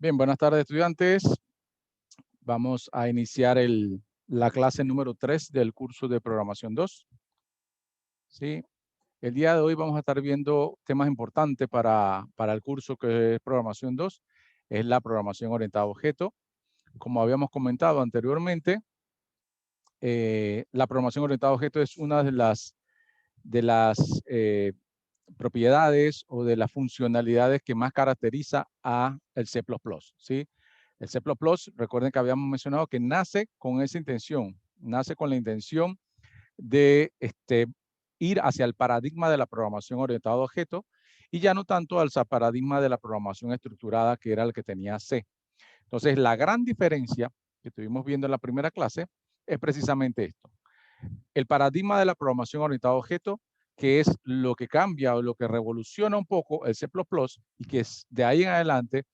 Bien, buenas tardes, estudiantes. Vamos a iniciar la clase número 3 del curso de Programación 2. ¿Sí? El día de hoy vamos a estar viendo temas importantes para el curso que es Programación 2. Es la programación orientada a objetos. Como habíamos comentado anteriormente, la programación orientada a objetos es una de las propiedades o de las funcionalidades que más caracteriza a el C++, ¿sí? El C++, recuerden que habíamos mencionado que nace con esa intención, nace con la intención de ir hacia el paradigma de la programación orientada a objetos y ya no tanto al paradigma de la programación estructurada que era el que tenía C. Entonces, la gran diferencia que estuvimos viendo en la primera clase es precisamente esto. El paradigma de la programación orientada a objetos, que es lo que cambia o lo que revoluciona un poco el C++ y que es de ahí en adelante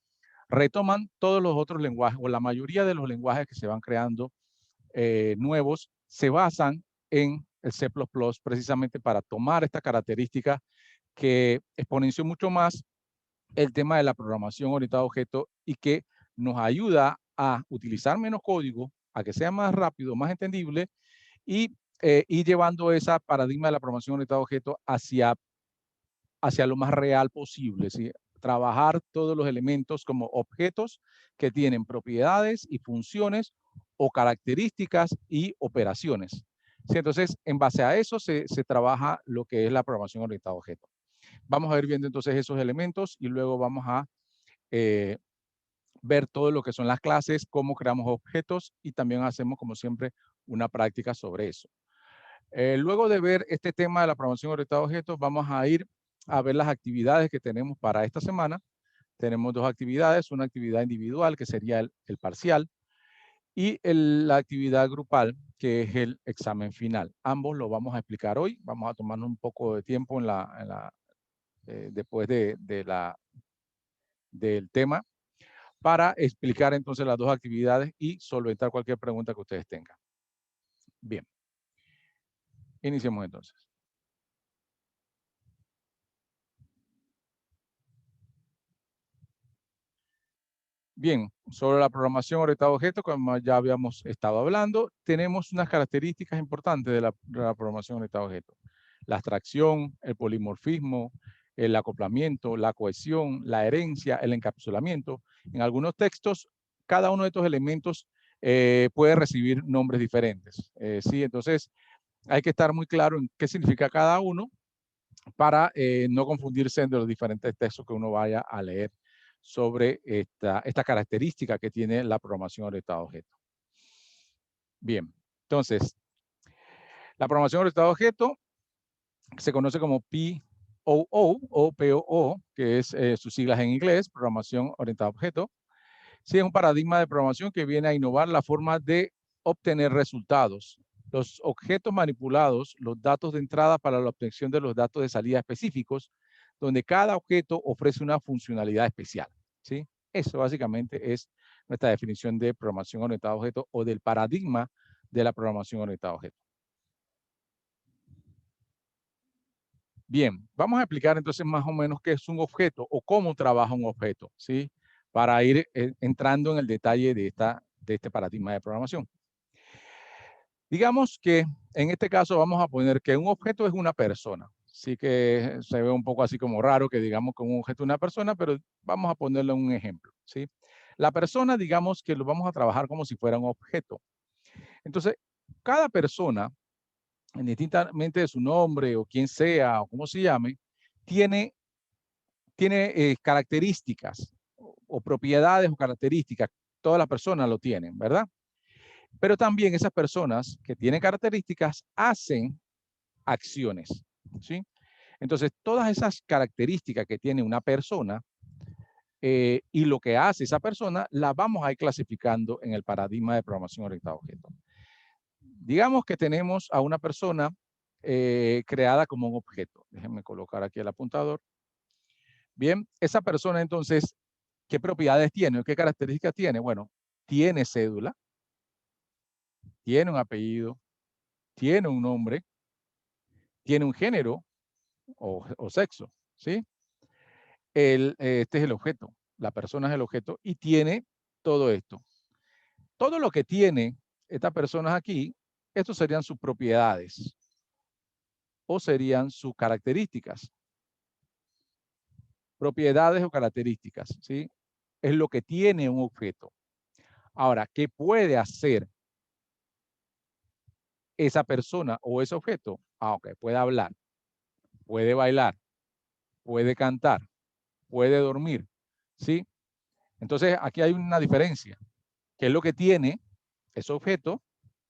retoman todos los otros lenguajes o la mayoría de los lenguajes que se van creando nuevos se basan en el C++ precisamente para tomar esta característica que exponenció mucho más el tema de la programación orientada a objetos y que nos ayuda a utilizar menos código, a que sea más rápido, más entendible y ir llevando esa paradigma de la programación orientada a objetos hacia lo más real posible, ¿sí? Trabajar todos los elementos como objetos que tienen propiedades y funciones o características y operaciones. ¿Sí? Entonces, en base a eso se trabaja lo que es la programación orientada a objetos. Vamos a ir viendo entonces esos elementos y luego vamos a eh, ver todo lo que son las clases, cómo creamos objetos y también hacemos, como siempre, una práctica sobre eso. Luego de ver este tema de la programación orientada a objetos, vamos a ir a ver las actividades que tenemos para esta semana. Tenemos dos actividades, una actividad individual que sería el parcial y la actividad grupal que es el examen final. Ambos lo vamos a explicar hoy. Vamos a tomarnos un poco de tiempo después del tema para explicar entonces las dos actividades y solventar cualquier pregunta que ustedes tengan. Bien, iniciemos entonces. Bien, sobre la programación orientada a objetos, como ya habíamos estado hablando, tenemos unas características importantes de la programación orientada a objetos. La abstracción, el polimorfismo, el acoplamiento, la cohesión, la herencia, el encapsulamiento. En algunos textos, cada uno de estos elementos puede recibir nombres diferentes. ¿Sí? Entonces, hay que estar muy claro en qué significa cada uno para no confundirse entre los diferentes textos que uno vaya a leer sobre esta característica que tiene la programación orientada a objetos. Bien, entonces, la programación orientada a objetos se conoce como POO o POO, que es sus siglas en inglés, programación orientada a objetos. Sí, es un paradigma de programación que viene a innovar la forma de obtener resultados. Los objetos manipulados, los datos de entrada para la obtención de los datos de salida específicos, donde cada objeto ofrece una funcionalidad especial. ¿Sí? Eso básicamente es nuestra definición de programación orientada a objetos o del paradigma de la programación orientada a objetos. Bien, vamos a explicar entonces más o menos qué es un objeto o cómo trabaja un objeto, ¿sí? Para ir entrando en el detalle de este paradigma de programación. Digamos que en este caso vamos a poner que un objeto es una persona. Sí que se ve un poco así como raro que digamos que un objeto es una persona, pero vamos a ponerle un ejemplo, ¿sí? La persona, digamos que lo vamos a trabajar como si fuera un objeto. Entonces, cada persona, indistintamente de su nombre o quién sea o cómo se llame, tiene características o propiedades o características. Todas las personas lo tienen, ¿verdad? Pero también esas personas que tienen características hacen acciones, ¿sí? Entonces, todas esas características que tiene una persona y lo que hace esa persona, las vamos a ir clasificando en el paradigma de programación orientada a objetos. Digamos que tenemos a una persona creada como un objeto. Déjenme colocar aquí el apuntador. Bien, esa persona entonces, ¿qué propiedades tiene? ¿Qué características tiene? Bueno, tiene cédula, tiene un apellido, tiene un nombre, tiene un género o sexo, ¿sí? Este es el objeto. la persona es el objeto, y tiene todo esto. Todo lo que tiene estas personas aquí, estos serían sus propiedades o serían sus características. Propiedades o características, ¿sí? Es lo que tiene un objeto. Ahora, ¿qué puede hacer esa persona o ese objeto? Ok, puede hablar, puede bailar, puede cantar, puede dormir, ¿sí? Entonces, aquí hay una diferencia. ¿Qué es lo que tiene ese objeto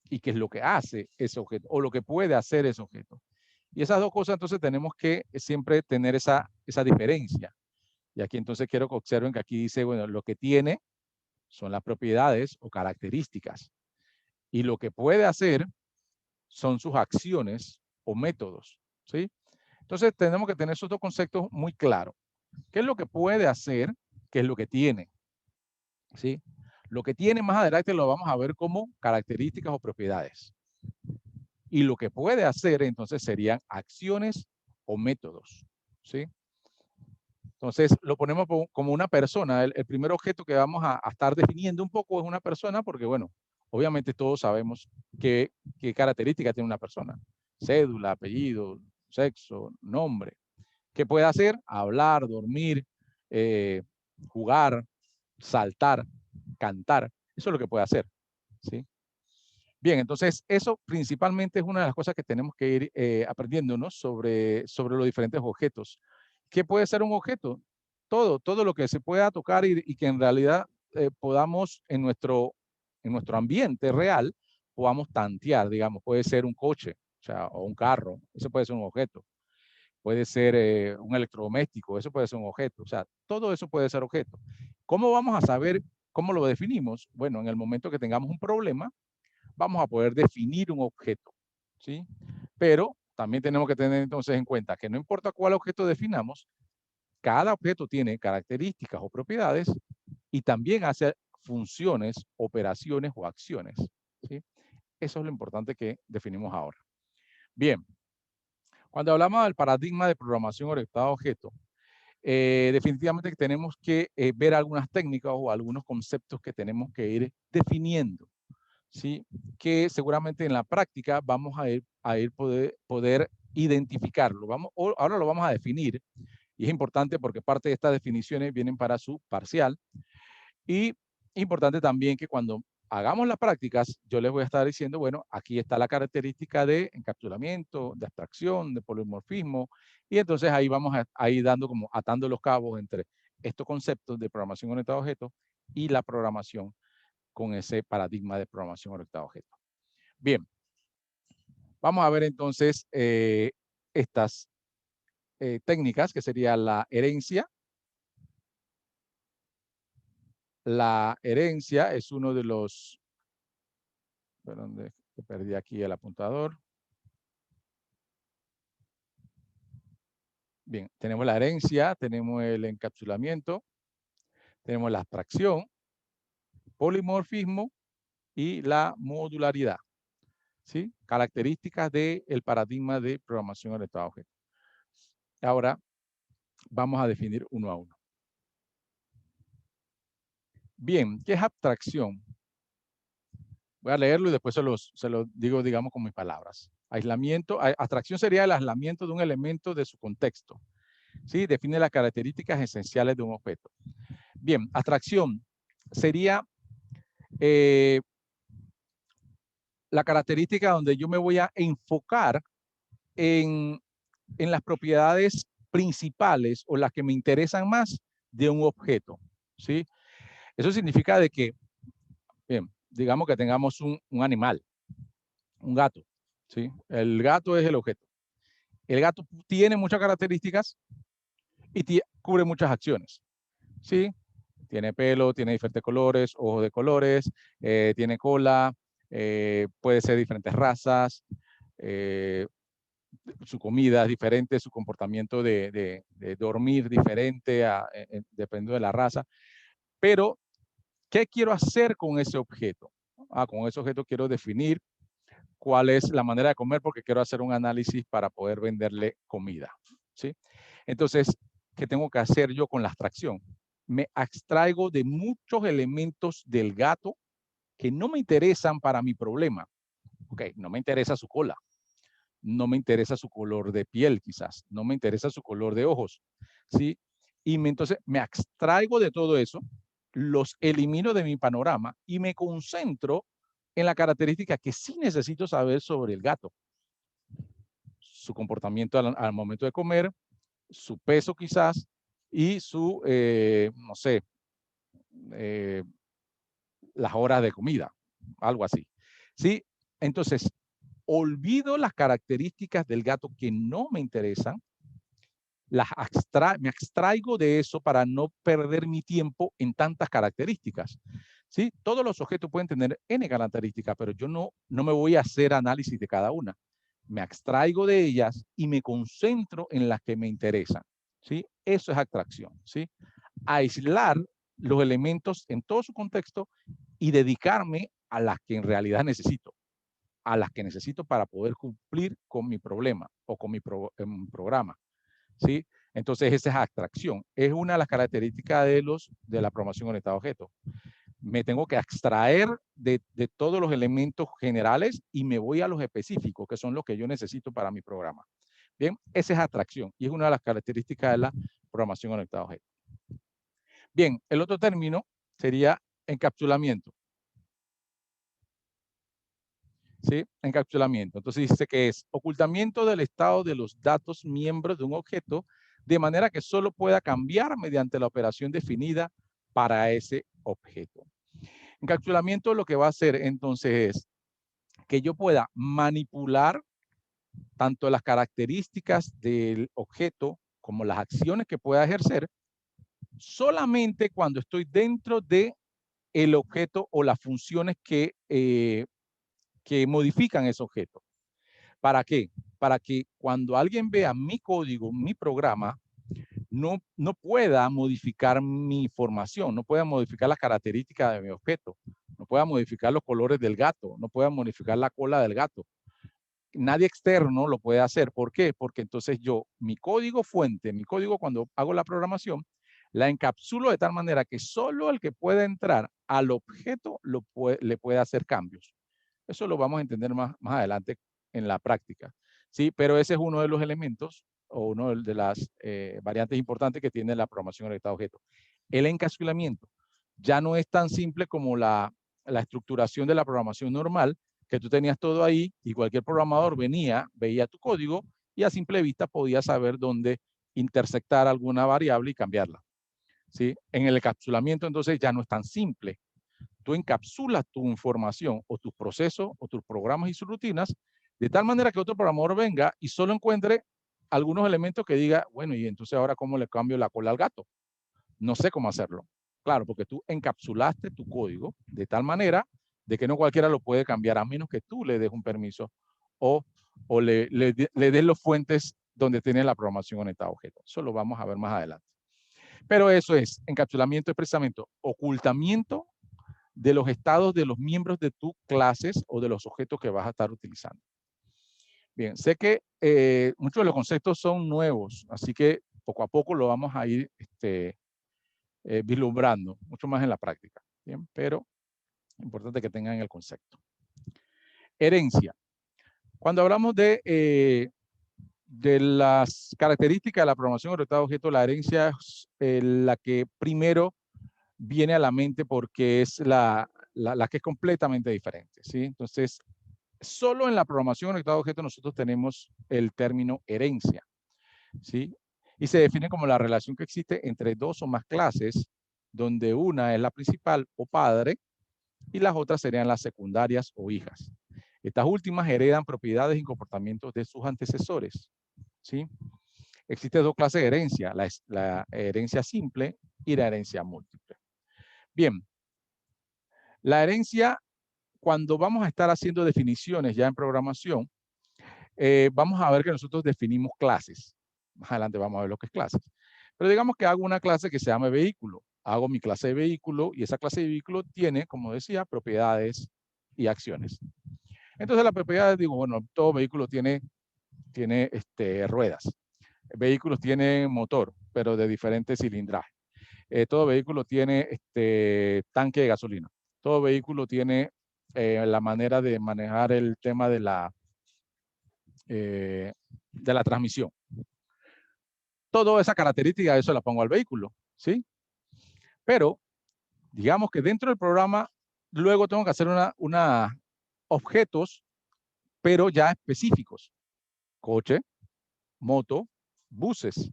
y qué es lo que hace ese objeto o lo que puede hacer ese objeto? Y esas dos cosas, entonces, tenemos que siempre tener esa diferencia. Y aquí entonces quiero que observen que aquí dice, bueno, lo que tiene son las propiedades o características. Y lo que puede hacer son sus acciones o métodos, ¿sí? Entonces tenemos que tener esos dos conceptos muy claros. ¿Qué es lo que puede hacer? ¿Qué es lo que tiene? ¿Sí? Lo que tiene más adelante lo vamos a ver como características o propiedades. Y lo que puede hacer entonces serían acciones o métodos, ¿sí? Entonces lo ponemos como una persona. El primer objeto que vamos a estar definiendo un poco es una persona porque, bueno, obviamente todos sabemos qué características tiene una persona. Cédula, apellido, sexo, nombre. ¿Qué puede hacer? Hablar, dormir, jugar, saltar, cantar. Eso es lo que puede hacer, ¿sí? Bien, entonces eso principalmente es una de las cosas que tenemos que ir aprendiéndonos sobre los diferentes objetos. ¿Qué puede ser un objeto? Todo lo que se pueda tocar y que en realidad podamos en nuestro ambiente real, podamos tantear, digamos, puede ser un coche, o sea, o un carro, eso puede ser un objeto. Puede ser un electrodoméstico, eso puede ser un objeto, o sea, todo eso puede ser objeto. ¿Cómo vamos a saber cómo lo definimos? Bueno, en el momento que tengamos un problema, vamos a poder definir un objeto, ¿sí? Pero también tenemos que tener entonces en cuenta que no importa cuál objeto definamos, cada objeto tiene características o propiedades y también hace funciones, operaciones o acciones, ¿sí? Eso es lo importante que definimos ahora. Bien, cuando hablamos del paradigma de programación orientada a objetos, definitivamente tenemos que ver algunas técnicas o algunos conceptos que tenemos que ir definiendo, ¿sí? Que seguramente en la práctica vamos a ir poder identificarlo. Ahora lo vamos a definir y es importante porque parte de estas definiciones vienen para su parcial y importante también que cuando hagamos las prácticas, yo les voy a estar diciendo, bueno, aquí está la característica de encapsulamiento, de abstracción, de polimorfismo, y entonces ahí vamos a ir dando como atando los cabos entre estos conceptos de programación orientada a objetos y la programación con ese paradigma de programación orientada a objetos. Bien, vamos a ver entonces estas técnicas, que sería la herencia. La herencia es uno de los, perdón, perdí aquí el apuntador. Bien, tenemos la herencia, tenemos el encapsulamiento, tenemos la abstracción, polimorfismo y la modularidad, ¿sí? Características del paradigma de programación orientada a objetos. Ahora vamos a definir uno a uno. Bien, ¿qué es abstracción? Voy a leerlo y después se lo digo, digamos, con mis palabras. Aislamiento, abstracción sería el aislamiento de un elemento de su contexto. ¿Sí? Define las características esenciales de un objeto. Bien, abstracción sería la característica donde yo me voy a enfocar en las propiedades principales o las que me interesan más de un objeto, ¿sí? Eso significa de que, bien, digamos que tengamos un animal, un gato, ¿sí? El gato es el objeto. El gato tiene muchas características y cubre muchas acciones, ¿sí? Tiene pelo, tiene diferentes colores, ojos de colores, tiene cola, puede ser diferentes razas, su comida es diferente, su comportamiento de dormir diferente, dependiendo de la raza. Pero, ¿qué quiero hacer con ese objeto? Con ese objeto quiero definir cuál es la manera de comer porque quiero hacer un análisis para poder venderle comida, ¿sí? Entonces, ¿qué tengo que hacer yo con la abstracción? me abstraigo de muchos elementos del gato que no me interesan para mi problema. Ok, no me interesa su cola, no me interesa su color de piel quizás, no me interesa su color de ojos, ¿sí? Y entonces me abstraigo de todo eso, los elimino de mi panorama y me concentro en la característica que sí necesito saber sobre el gato. Su comportamiento al momento de comer, su peso quizás y su, no sé, eh, las horas de comida, algo así. ¿Sí? Entonces, olvido las características del gato que no me interesan, me abstraigo de eso para no perder mi tiempo en tantas características. ¿Sí? Todos los objetos pueden tener N características, pero yo no me voy a hacer análisis de cada una. Me abstraigo de ellas y me concentro en las que me interesan. ¿Sí? Eso es abstracción. ¿Sí? Aislar los elementos en todo su contexto y dedicarme a las que en realidad necesito, a las que necesito para poder cumplir con mi problema o con mi programa. ¿Sí? Entonces, esa es abstracción. Es una de las características de la programación orientada a objetos. Me tengo que abstraer de todos los elementos generales y me voy a los específicos, que son los que yo necesito para mi programa. Bien, esa es abstracción y es una de las características de la programación orientada a objetos. Bien, el otro término sería encapsulamiento. ¿Sí? Encapsulamiento. Entonces dice que es ocultamiento del estado de los datos miembros de un objeto de manera que solo pueda cambiar mediante la operación definida para ese objeto. Encapsulamiento lo que va a hacer entonces es que yo pueda manipular tanto las características del objeto como las acciones que pueda ejercer solamente cuando estoy dentro de el objeto o las funciones que modifican ese objeto. ¿Para qué? Para que cuando alguien vea mi código, mi programa, no pueda modificar mi información, no pueda modificar las características de mi objeto, no pueda modificar los colores del gato, no pueda modificar la cola del gato. Nadie externo lo puede hacer. ¿Por qué? Porque entonces yo, mi código fuente, mi código cuando hago la programación, la encapsulo de tal manera que solo el que pueda entrar al objeto le puede hacer cambios. Eso lo vamos a entender más adelante en la práctica. Sí, pero ese es uno de los elementos o uno de las variantes importantes que tiene la programación orientada a objetos. El encapsulamiento ya no es tan simple como la estructuración de la programación normal, que tú tenías todo ahí y cualquier programador venía, veía tu código y a simple vista podía saber dónde intersectar alguna variable y cambiarla. ¿Sí? En el encapsulamiento entonces ya no es tan simple. Tú encapsulas tu información o tus procesos o tus programas y sus rutinas de tal manera que otro programador venga y solo encuentre algunos elementos que diga, bueno, y entonces ahora cómo le cambio la cola al gato. No sé cómo hacerlo. Claro, porque tú encapsulaste tu código de tal manera de que no cualquiera lo puede cambiar a menos que tú le des un permiso o le des los fuentes donde tiene la programación orientada a objetos. Eso lo vamos a ver más adelante. Pero eso es encapsulamiento, expresamiento, ocultamiento de los estados de los miembros de tus clases o de los objetos que vas a estar utilizando. Bien, sé que muchos de los conceptos son nuevos, así que poco a poco lo vamos a ir vislumbrando, mucho más en la práctica. Bien, pero es importante que tengan el concepto. Herencia. Cuando hablamos de las características de la programación orientada a objetos, la herencia es la que primero viene a la mente porque es la que es completamente diferente. ¿Sí? Entonces, solo en la programación orientada a objetos nosotros tenemos el término herencia. ¿Sí? Y se define como la relación que existe entre dos o más clases, donde una es la principal o padre y las otras serían las secundarias o hijas. Estas últimas heredan propiedades y comportamientos de sus antecesores. ¿Sí? Existen dos clases de herencia, la herencia simple y la herencia múltiple. Bien, la herencia, cuando vamos a estar haciendo definiciones ya en programación, vamos a ver que nosotros definimos clases. Más adelante vamos a ver lo que es clases. Pero digamos que hago una clase que se llama vehículo. Hago mi clase de vehículo y esa clase de vehículo tiene, como decía, propiedades y acciones. Entonces, las propiedades, digo, bueno, todo vehículo tiene ruedas. Vehículos tienen motor, pero de diferentes cilindrajes. todo vehículo tiene tanque de gasolina. Todo vehículo tiene la manera de manejar el tema de la transmisión. Toda esa característica, eso la pongo al vehículo, ¿sí? Pero, digamos que dentro del programa, luego tengo que hacer una objetos, pero ya específicos. Coche, moto, buses.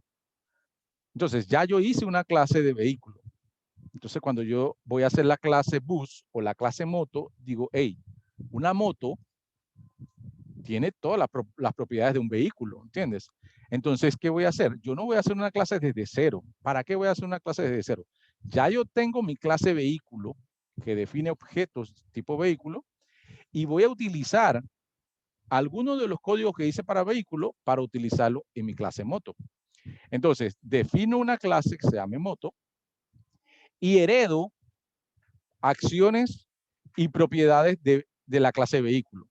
Entonces, ya yo hice una clase de vehículo. Entonces, cuando yo voy a hacer la clase bus o la clase moto, digo, hey, una moto tiene todas las propiedades de un vehículo, ¿entiendes? Entonces, ¿qué voy a hacer? Yo no voy a hacer una clase desde cero. ¿Para qué voy a hacer una clase desde cero? Ya yo tengo mi clase vehículo que define objetos tipo vehículo y voy a utilizar algunos de los códigos que hice para vehículo para utilizarlo en mi clase moto. Entonces, defino una clase que se llame moto y heredo acciones y propiedades de la clase vehículo.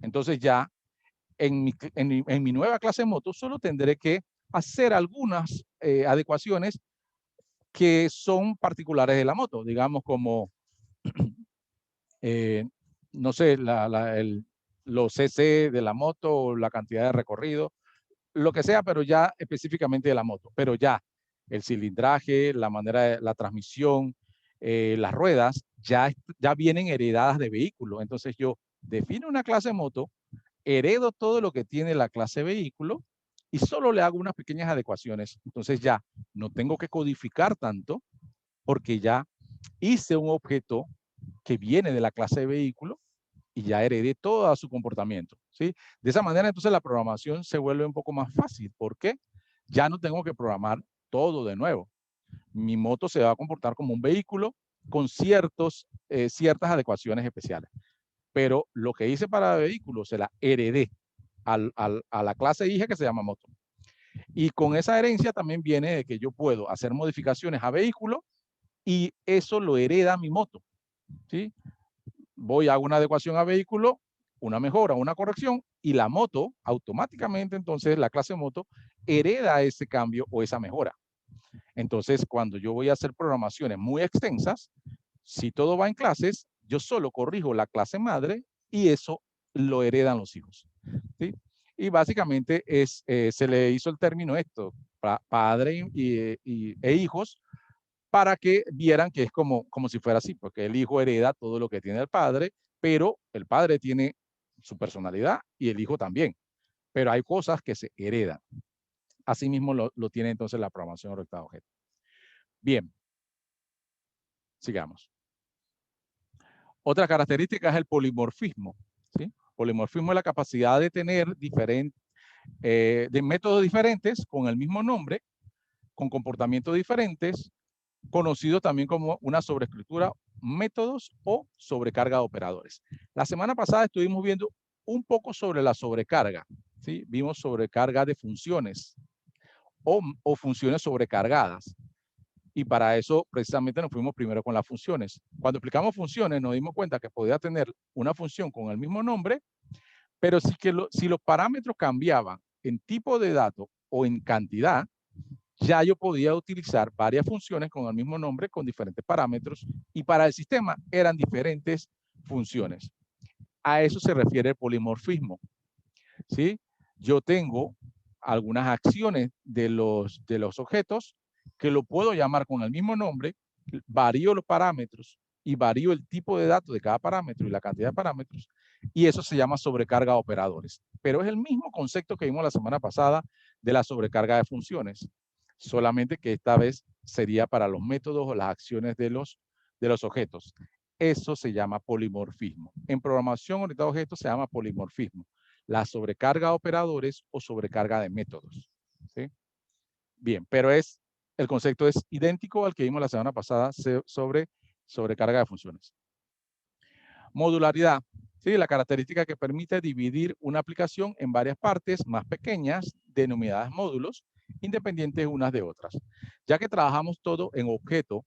Entonces ya en mi nueva clase moto solo tendré que hacer algunas adecuaciones que son particulares de la moto, digamos como, no sé, los cc de la moto o la cantidad de recorrido, lo que sea, pero ya específicamente de la moto. Pero ya el cilindraje, la manera de la transmisión, las ruedas, ya vienen heredadas de vehículo. Entonces yo defino una clase moto, heredo todo lo que tiene la clase vehículo y solo le hago unas pequeñas adecuaciones. Entonces ya no tengo que codificar tanto porque ya hice un objeto que viene de la clase de vehículo y ya heredé todo su comportamiento, ¿sí? De esa manera, entonces, la programación se vuelve un poco más fácil. ¿Por qué? Ya no tengo que programar todo de nuevo. Mi moto se va a comportar como un vehículo con ciertas adecuaciones especiales. Pero lo que hice para vehículos se la heredé a la clase hija que se llama moto. Y con esa herencia también viene de que yo puedo hacer modificaciones a vehículo y eso lo hereda mi moto, ¿sí? Voy a una adecuación a vehículo, una mejora, una corrección, y la moto, automáticamente, entonces, la clase moto hereda ese cambio o esa mejora. Entonces, cuando yo voy a hacer programaciones muy extensas, si todo va en clases, yo solo corrijo la clase madre y eso lo heredan los hijos, ¿sí? Y básicamente se le hizo el término esto, padre e hijos, para que vieran que es como si fuera así, porque el hijo hereda todo lo que tiene el padre, pero el padre tiene su personalidad y el hijo también. Pero hay cosas que se heredan. Asimismo lo tiene entonces la programación orientada a objetos. Bien, sigamos. Otra característica es el polimorfismo, ¿sí? Polimorfismo es la capacidad de tener de métodos diferentes con el mismo nombre, con comportamientos diferentes, conocido también como una sobreescritura, métodos o sobrecarga de operadores. La semana pasada estuvimos viendo un poco sobre la sobrecarga, ¿sí? Vimos sobrecarga de funciones o funciones sobrecargadas. Y para eso precisamente nos fuimos primero con las funciones. Cuando explicamos funciones nos dimos cuenta que podía tener una función con el mismo nombre, pero si los parámetros cambiaban en tipo de dato o en cantidad, ya yo podía utilizar varias funciones con el mismo nombre, con diferentes parámetros, y para el sistema eran diferentes funciones. A eso se refiere el polimorfismo, ¿sí? Yo tengo algunas acciones de los objetos que lo puedo llamar con el mismo nombre, varío los parámetros y varío el tipo de datos de cada parámetro y la cantidad de parámetros, y eso se llama sobrecarga de operadores. Pero es el mismo concepto que vimos la semana pasada de la sobrecarga de funciones, solamente que esta vez sería para los métodos o las acciones de los objetos. Eso se llama polimorfismo. En programación orientada a objetos se llama polimorfismo. La sobrecarga de operadores o sobrecarga de métodos, ¿sí? Bien, pero el concepto es idéntico al que vimos la semana pasada sobre sobrecarga de funciones. Modularidad, ¿sí? La característica que permite dividir una aplicación en varias partes más pequeñas, denominadas módulos, independientes unas de otras. Ya que trabajamos todo en objeto,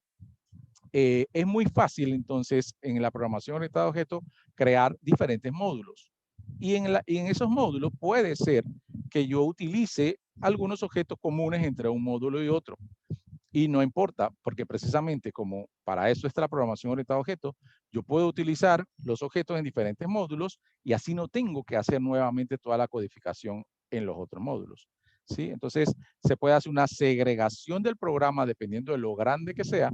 es muy fácil entonces en la programación orientada a objetos crear diferentes módulos. Y en esos módulos puede ser que yo utilice algunos objetos comunes entre un módulo y otro. Y no importa, porque precisamente como para eso está la programación orientada a objetos, yo puedo utilizar los objetos en diferentes módulos y así no tengo que hacer nuevamente toda la codificación en los otros módulos. ¿Sí? Entonces, se puede hacer una segregación del programa dependiendo de lo grande que sea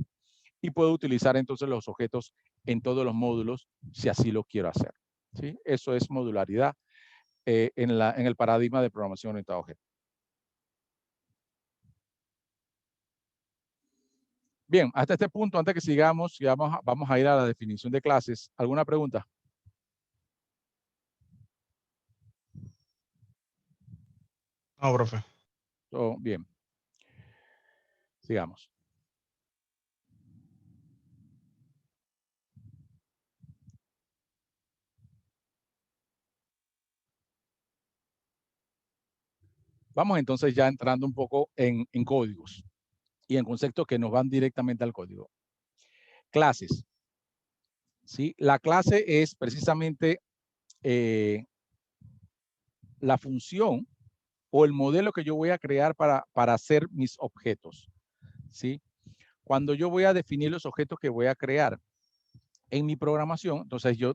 y puedo utilizar entonces los objetos en todos los módulos si así lo quiero hacer. ¿Sí? Eso es modularidad en el paradigma de programación orientada a objetos. Bien, hasta este punto, antes que sigamos, vamos a ir a la definición de clases. ¿Alguna pregunta? No, profe. Oh, bien. Sigamos. Vamos entonces ya entrando un poco en códigos y en conceptos que nos van directamente al código. Clases. ¿Sí? La clase es precisamente la función o el modelo que yo voy a crear para hacer mis objetos. ¿Sí? Cuando yo voy a definir los objetos que voy a crear en mi programación, entonces yo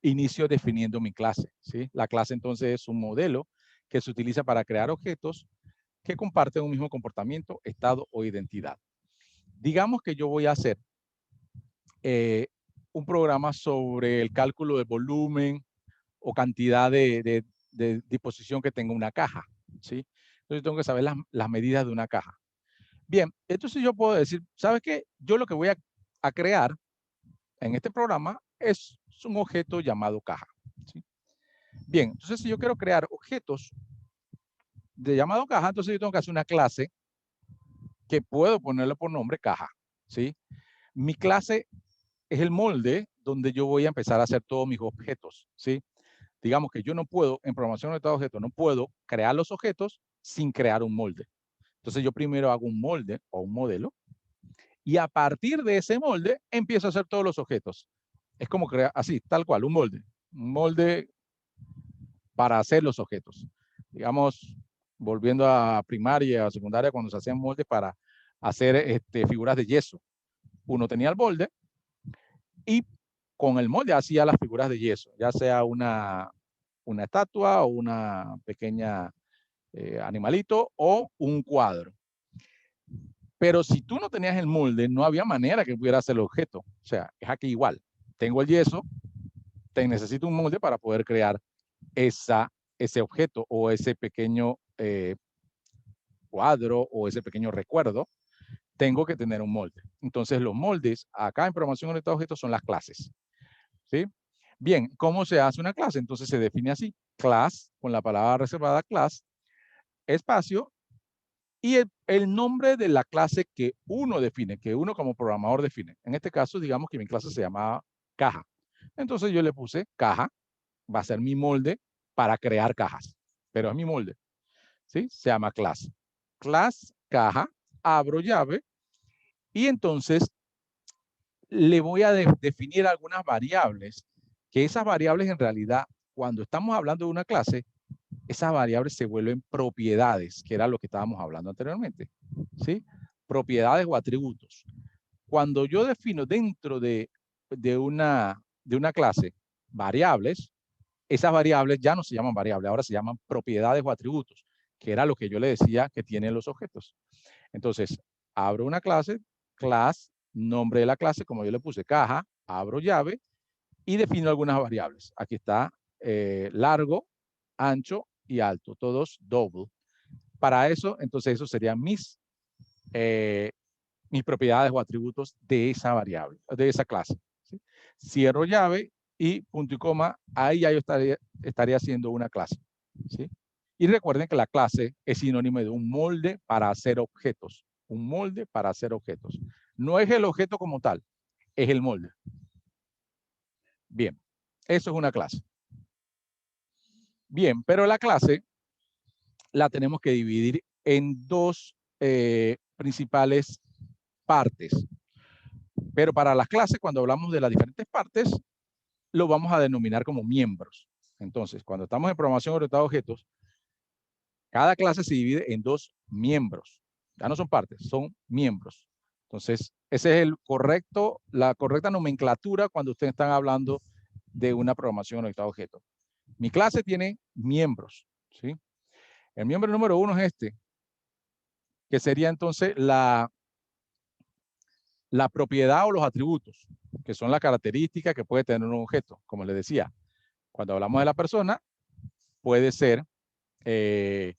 inicio definiendo mi clase. ¿Sí? La clase entonces es un modelo que se utiliza para crear objetos que comparten un mismo comportamiento, estado o identidad. Digamos que yo voy a hacer un programa sobre el cálculo de volumen o cantidad de disposición que tenga una caja. ¿Sí? Entonces tengo que saber las medidas de una caja. Bien, entonces yo puedo decir, ¿sabes qué? Yo lo que voy a crear en este programa es un objeto llamado caja. ¿Sí? Bien, entonces si yo quiero crear objetos de llamado caja, entonces yo tengo que hacer una clase que puedo ponerle por nombre caja. ¿Sí? Mi clase es el molde donde yo voy a empezar a hacer todos mis objetos. ¿Sí? Digamos que yo no puedo, en programación orientada a objetos, no puedo crear los objetos sin crear un molde. Entonces yo primero hago un molde o un modelo y a partir de ese molde empiezo a hacer todos los objetos. Es como crear, así, tal cual, un molde para hacer los objetos. Digamos, volviendo a primaria o secundaria, cuando se hacían moldes para hacer figuras de yeso. Uno tenía el molde y con el molde hacía las figuras de yeso, ya sea una estatua o una pequeña animalito o un cuadro. Pero si tú no tenías el molde, no había manera que pudiera hacer el objeto. O sea, es aquí igual. Tengo el yeso, necesito un molde para poder crear ese objeto o ese pequeño cuadro o ese pequeño recuerdo. Tengo que tener un molde. Entonces, los moldes acá en programación orientada a objetos son las clases. ¿Sí? Bien, ¿cómo se hace una clase? Entonces se define así, class, con la palabra reservada class, espacio, y el nombre de la clase que uno define, que uno como programador define. En este caso, digamos que mi clase se llamaba caja. Entonces yo le puse caja, va a ser mi molde para crear cajas, pero es mi molde. ¿Sí? Se llama class. Class, caja, abro llave, y entonces le voy a definir algunas variables, que esas variables en realidad, cuando estamos hablando de una clase, esas variables se vuelven propiedades, que era lo que estábamos hablando anteriormente. ¿Sí? Propiedades o atributos. Cuando yo defino dentro de una clase variables, esas variables ya no se llaman variables, ahora se llaman propiedades o atributos, que era lo que yo le decía que tienen los objetos. Entonces, abro una clase, class, nombre de la clase, como yo le puse caja, abro llave y defino algunas variables. Aquí está largo, ancho y alto, todos double. Para eso, entonces, eso serían mis propiedades o atributos de esa variable, de esa clase. ¿Sí? Cierro llave y punto y coma, ahí ya yo estaría haciendo una clase. ¿Sí? Y recuerden que la clase es sinónimo de un molde para hacer objetos. Un molde para hacer objetos. No es el objeto como tal, es el molde. Bien, eso es una clase. Bien, pero la clase la tenemos que dividir en dos principales partes. Pero para las clases, cuando hablamos de las diferentes partes, lo vamos a denominar como miembros. Entonces, cuando estamos en programación orientada a objetos, cada clase se divide en dos miembros. Ya no son partes, son miembros. Entonces, ese es la correcta nomenclatura cuando ustedes están hablando de una programación orientada a objetos. Mi clase tiene miembros, ¿sí? El miembro número 1 es este, que sería entonces la propiedad o los atributos, que son las características que puede tener un objeto. Como les decía, cuando hablamos de la persona, puede ser el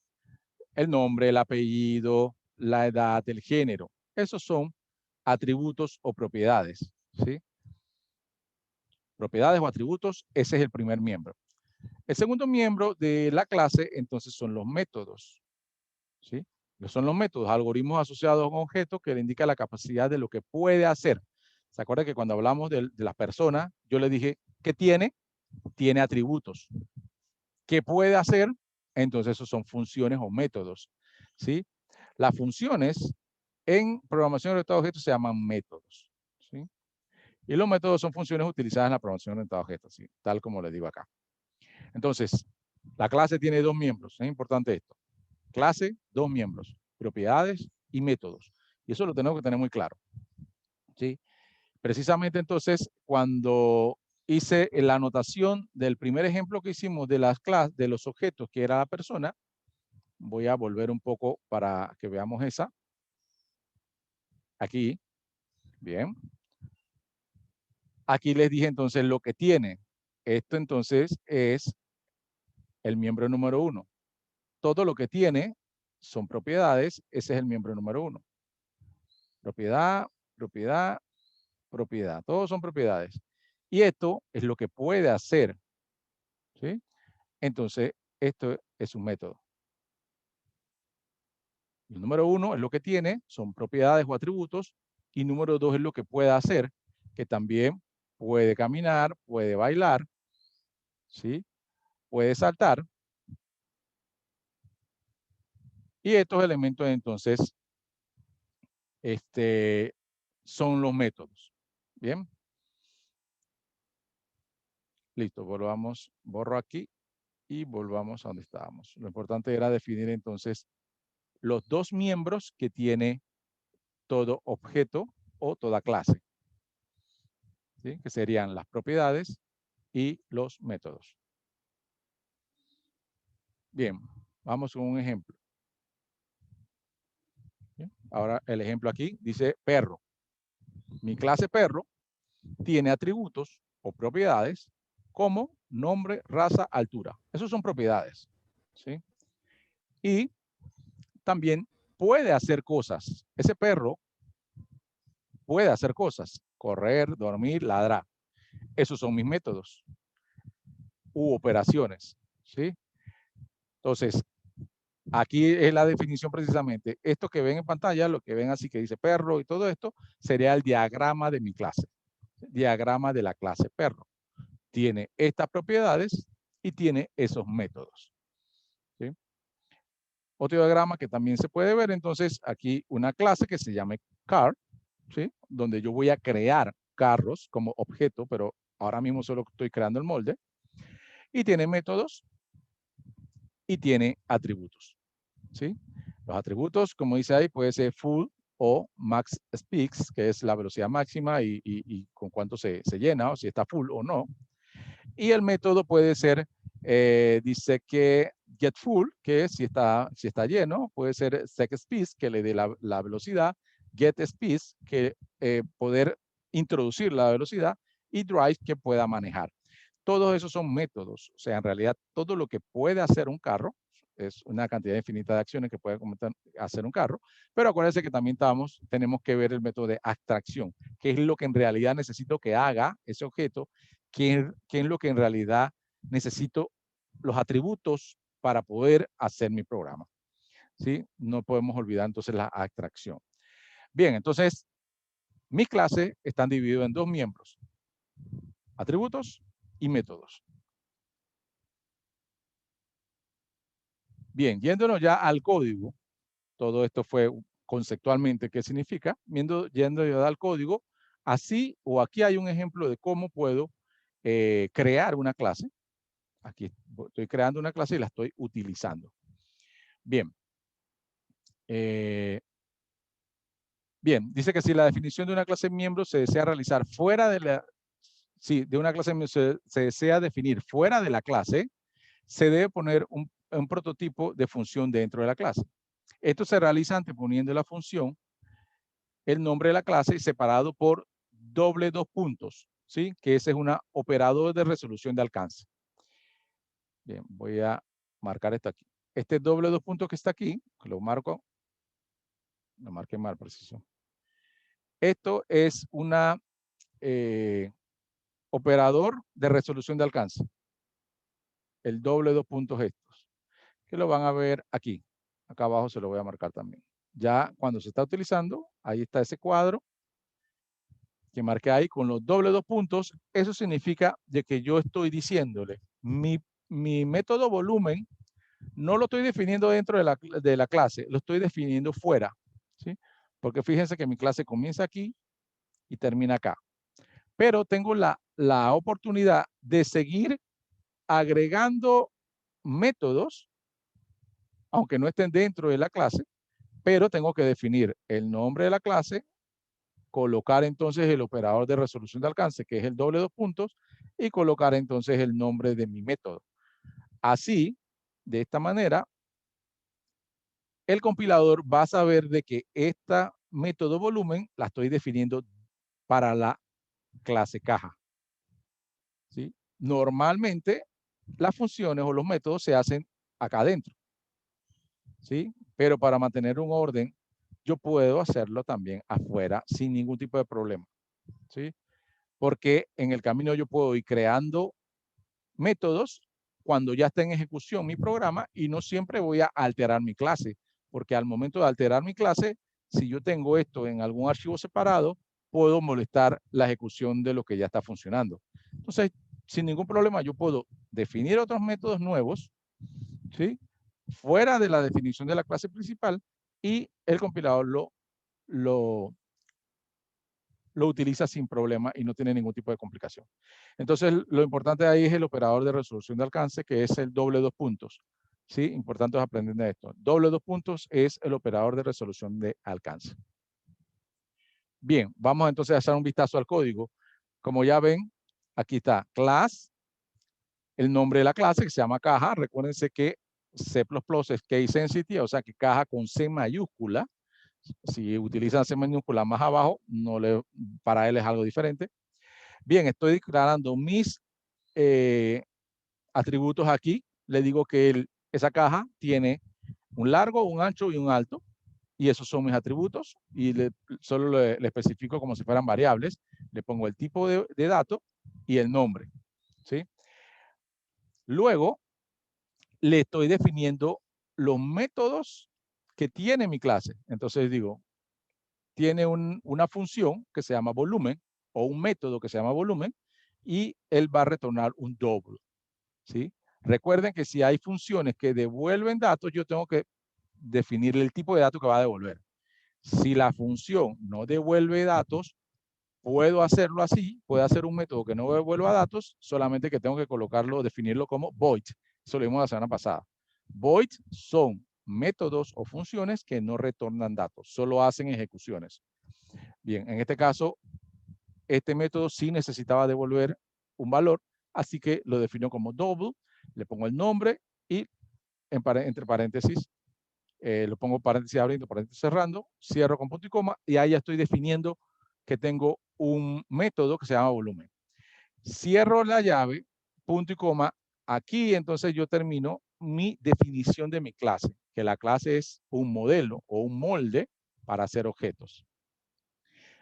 nombre, el apellido, la edad, el género. Esos son atributos o propiedades, ¿sí? Propiedades o atributos, ese es el primer miembro. El segundo miembro de la clase, entonces, son los métodos, ¿sí? Son los métodos, algoritmos asociados a un objeto que le indica la capacidad de lo que puede hacer. ¿Se acuerda que cuando hablamos de las personas, yo le dije, ¿qué tiene? Tiene atributos. ¿Qué puede hacer? Entonces, esos son funciones o métodos, ¿sí? Las funciones en programación orientada a objetos se llaman métodos, ¿sí? Y los métodos son funciones utilizadas en la programación orientada a objetos, ¿sí? Tal como les digo acá. Entonces, la clase tiene dos miembros. Es importante esto. Clase, dos miembros. Propiedades y métodos. Y eso lo tenemos que tener muy claro, ¿sí? Precisamente entonces, cuando hice la anotación del primer ejemplo que hicimos de las clases, de los objetos que era la persona, voy a volver un poco para que veamos esa. Aquí, bien. Aquí les dije entonces lo que tiene. Esto entonces es el miembro número 1. Todo lo que tiene son propiedades. Ese es el miembro número 1. Propiedad, propiedad, propiedad. Todos son propiedades. Y esto es lo que puede hacer, ¿sí? Entonces, esto es un método. El número 1 es lo que tiene, son propiedades o atributos. Y número 2 es lo que puede hacer, que también puede caminar, puede bailar, ¿sí? Puede saltar. Y estos elementos entonces son los métodos. Bien. Listo, borro aquí y volvamos a donde estábamos. Lo importante era definir entonces los dos miembros que tiene todo objeto o toda clase, ¿sí? Que serían las propiedades y los métodos. Bien, vamos con un ejemplo. Bien, ahora el ejemplo aquí dice perro. Mi clase perro tiene atributos o propiedades como nombre, raza, altura. Esos son propiedades, ¿sí? Y también puede hacer cosas. Ese perro puede hacer cosas. Correr, dormir, ladrar. Esos son mis métodos u operaciones, ¿sí? Entonces, aquí es la definición precisamente. Esto que ven en pantalla, lo que ven así que dice perro y todo esto, sería el diagrama de mi clase. Diagrama de la clase perro. Tiene estas propiedades y tiene esos métodos, ¿sí? Otro diagrama que también se puede ver, entonces, aquí una clase que se llama car, ¿sí? Donde yo voy a crear carros como objeto, pero ahora mismo solo estoy creando el molde. Y tiene métodos y tiene atributos, ¿sí? Los atributos, como dice ahí, puede ser full o max speaks, que es la velocidad máxima y con cuánto se llena, o si está full o no. Y el método puede ser, dice que get full, que si está lleno, puede ser sec speed, que le dé la velocidad, get speed, que poder introducir la velocidad, y drive, que pueda manejar. Todos esos son métodos. O sea, en realidad, todo lo que puede hacer un carro es una cantidad infinita de acciones que puede hacer un carro. Pero acuérdense que también tenemos que ver el método de abstracción, que es lo que en realidad necesito que haga ese objeto, qué es lo que en realidad necesito los atributos para poder hacer mi programa, ¿sí? No podemos olvidar entonces la abstracción. Bien, entonces, mis clases están divididas en dos miembros, atributos y métodos. Bien, yéndonos ya al código, todo esto fue conceptualmente qué significa, yendo ya al código, así o aquí hay un ejemplo de cómo puedo crear una clase. Aquí estoy creando una clase y la estoy utilizando. Bien. Bien, dice que si la definición de una clase miembro se desea realizar fuera de la, si de una clase se desea definir fuera de la clase, se debe poner un prototipo de función dentro de la clase. Esto se realiza anteponiendo la función, el nombre de la clase separado por doble dos puntos, ¿sí? Que ese es un operador de resolución de alcance. Bien, voy a marcar esto aquí. Este doble dos puntos que está aquí, que lo marqué mal, preciso. Esto es una operador de resolución de alcance. El doble dos puntos estos, que lo van a ver aquí. Acá abajo se lo voy a marcar también. Ya cuando se está utilizando, ahí está ese cuadro que marqué ahí con los doble dos puntos. Eso significa de que yo estoy diciéndole, mi método volumen no lo estoy definiendo dentro de la clase, lo estoy definiendo fuera, ¿sí? Porque fíjense que mi clase comienza aquí y termina acá. Pero tengo la oportunidad de seguir agregando métodos, aunque no estén dentro de la clase, pero tengo que definir el nombre de la clase, colocar entonces el operador de resolución de alcance, que es el doble dos puntos, y colocar entonces el nombre de mi método. Así, de esta manera, el compilador va a saber de que esta método volumen la estoy definiendo para la clase caja, ¿sí? Normalmente, las funciones o los métodos se hacen acá adentro, ¿sí? Pero para mantener un orden, yo puedo hacerlo también afuera sin ningún tipo de problema, ¿sí? Porque en el camino yo puedo ir creando métodos cuando ya está en ejecución mi programa y no siempre voy a alterar mi clase, porque al momento de alterar mi clase, si yo tengo esto en algún archivo separado, puedo molestar la ejecución de lo que ya está funcionando. Entonces, sin ningún problema, yo puedo definir otros métodos nuevos, ¿sí? Fuera de la definición de la clase principal y el compilador lo utiliza sin problema y no tiene ningún tipo de complicación. Entonces, lo importante ahí es el operador de resolución de alcance, que es el doble dos puntos. ¿Sí? Importante aprender de esto. Doble dos puntos es el operador de resolución de alcance. Bien, vamos entonces a hacer un vistazo al código. Como ya ven, aquí está class, el nombre de la clase que se llama caja. Recuérdense que C++ es case sensitive, o sea que caja con C mayúscula. Si utilizan C minúscula más abajo, para él es algo diferente. Bien, estoy declarando mis atributos aquí. Le digo que esa caja tiene un largo, un ancho y un alto. Y esos son mis atributos. Y solo le especifico como si fueran variables. Le pongo el tipo de dato y el nombre, ¿sí? Luego, le estoy definiendo los métodos que tiene mi clase. Entonces digo, tiene una función que se llama volumen o un método que se llama volumen y él va a retornar un doble, ¿sí? Recuerden que si hay funciones que devuelven datos, yo tengo que definir el tipo de datos que va a devolver. Si la función no devuelve datos, puedo hacerlo así, puedo hacer un método que no devuelva datos, solamente que tengo que colocarlo, definirlo como void. Eso lo vimos la semana pasada. Void son métodos o funciones que no retornan datos, solo hacen ejecuciones. Bien, en este caso, este método sí necesitaba devolver un valor, así que lo defino como double, le pongo el nombre y entre paréntesis, lo pongo paréntesis abriendo, paréntesis cerrando, cierro con punto y coma y ahí ya estoy definiendo que tengo un método que se llama volumen. Cierro la llave, punto y coma, aquí entonces yo termino mi definición de mi clase, que la clase es un modelo o un molde para hacer objetos.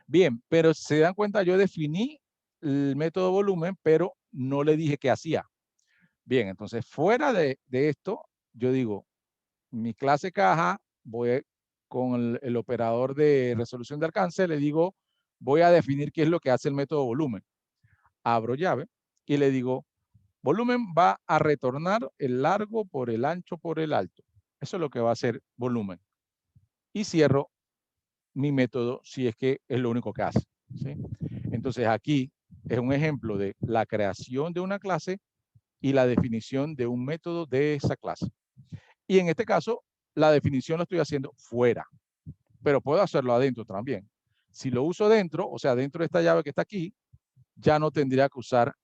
Bien, pero se dan cuenta, yo definí el método volumen, pero no le dije qué hacía. Bien, entonces fuera de esto, yo digo, mi clase caja, voy con el operador de resolución de alcance, le digo, voy a definir qué es lo que hace el método volumen. Abro llave y le digo, volumen va a retornar el largo por el ancho por el alto. Eso es lo que va a hacer volumen. Y cierro mi método si es que es lo único que hace, ¿sí? Entonces aquí es un ejemplo de la creación de una clase y la definición de un método de esa clase. Y en este caso, la definición lo estoy haciendo fuera, pero puedo hacerlo adentro también. Si lo uso dentro, o sea, dentro de esta llave que está aquí, ya no tendría que usar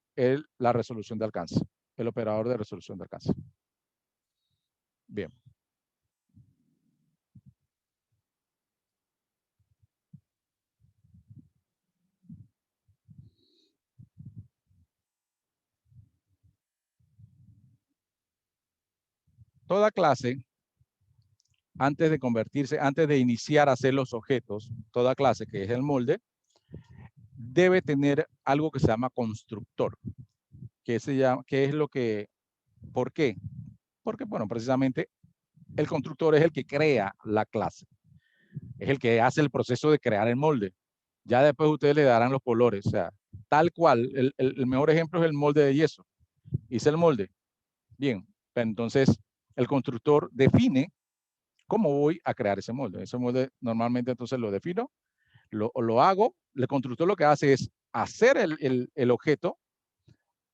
la resolución de alcance, el operador de resolución de alcance. Bien. Toda clase, antes de convertirse, antes de iniciar a hacer los objetos, toda clase que es el molde, debe tener algo que se llama constructor. Que es lo que, ¿por qué? Porque, bueno, precisamente el constructor es el que crea la clase. Es el que hace el proceso de crear el molde. Ya después ustedes le darán los colores. O sea, tal cual, el mejor ejemplo es el molde de yeso. Hice el molde. Bien, entonces el constructor define cómo voy a crear ese molde. Ese molde normalmente entonces lo defino, lo hago. El constructor lo que hace es hacer el objeto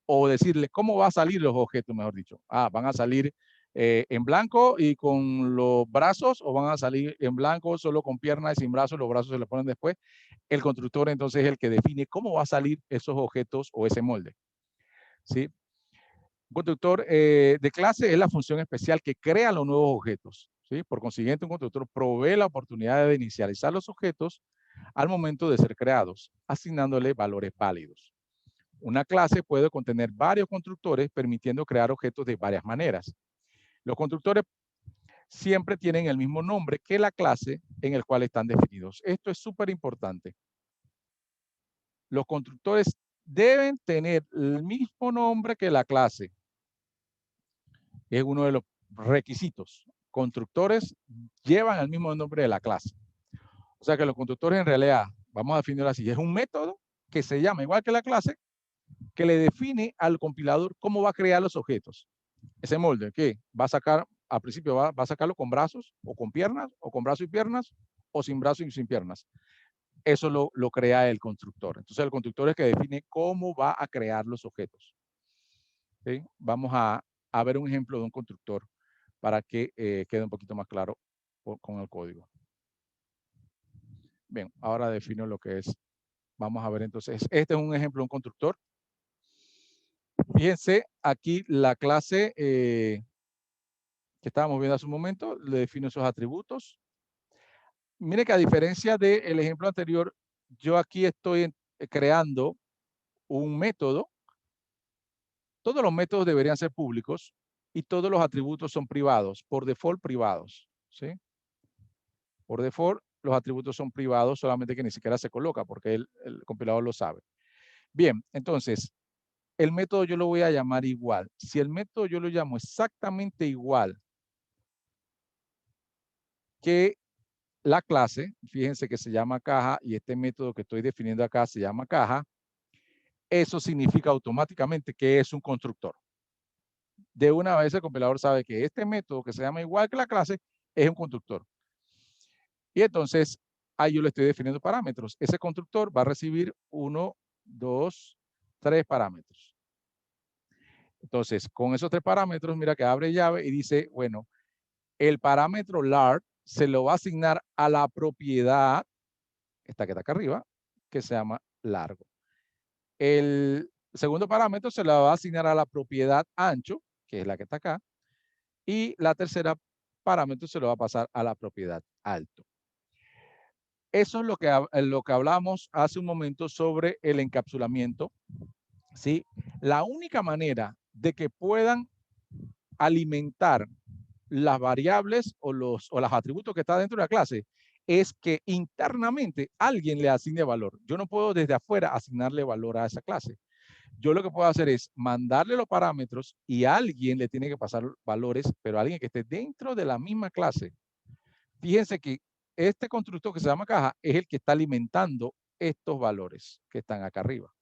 o decirle cómo va a salir los objetos, mejor dicho. Van a salir en blanco y con los brazos, o van a salir en blanco solo con piernas y sin brazos, los brazos se le ponen después. El constructor entonces es el que define cómo va a salir esos objetos o ese molde. ¿Sí? Un constructor de clase es la función especial que crea los nuevos objetos. ¿Sí? Por consiguiente, un constructor provee la oportunidad de inicializar los objetos al momento de ser creados, asignándole valores válidos. Una clase puede contener varios constructores, permitiendo crear objetos de varias maneras. Los constructores siempre tienen el mismo nombre que la clase en el cual están definidos. Esto es súper importante. Los constructores deben tener el mismo nombre que la clase. Es uno de los requisitos. Constructores llevan el mismo nombre de la clase. O sea que los constructores en realidad, vamos a definirlo así, es un método que se llama igual que la clase, que le define al compilador cómo va a crear los objetos. Ese molde, ¿qué? Va a sacar, al principio va a sacarlo con brazos o con piernas, o con brazos y piernas, o sin brazos y sin piernas. Eso lo crea el constructor. Entonces el constructor es que define cómo va a crear los objetos. ¿Sí? Vamos a ver un ejemplo de un constructor para que quede un poquito más claro con el código. Bien, ahora defino lo que es. Vamos a ver entonces, este es un ejemplo de un constructor. Fíjense, aquí la clase que estábamos viendo hace un momento, le defino esos atributos. Mire que a diferencia del ejemplo anterior, yo aquí estoy creando un método. Todos los métodos deberían ser públicos y todos los atributos son privados, por default privados. ¿Sí? Por default, los atributos son privados, solamente que ni siquiera se coloca porque el compilador lo sabe. Bien, entonces, el método yo lo voy a llamar igual. Si el método yo lo llamo exactamente igual que la clase, fíjense que se llama caja y este método que estoy definiendo acá se llama caja, eso significa automáticamente que es un constructor. De una vez el compilador sabe que este método que se llama igual que la clase es un constructor. Y entonces ahí yo le estoy definiendo parámetros. Ese constructor va a recibir 1, 2, 3 parámetros. Entonces, con esos 3 parámetros, mira que abre llave y dice, bueno, el parámetro lar se lo va a asignar a la propiedad, esta que está acá arriba, que se llama largo. El segundo parámetro se lo va a asignar a la propiedad ancho, que es la que está acá, y la tercera parámetro se lo va a pasar a la propiedad alto. Eso es lo que hablamos hace un momento sobre el encapsulamiento. ¿Sí? La única manera de que puedan alimentar las variables o los atributos que están dentro de la clase es que internamente alguien le asigne valor. Yo no puedo desde afuera asignarle valor a esa clase. Yo lo que puedo hacer es mandarle los parámetros y alguien le tiene que pasar valores, pero alguien que esté dentro de la misma clase. Fíjense que este constructor que se llama caja es el que está alimentando estos valores que están acá arriba.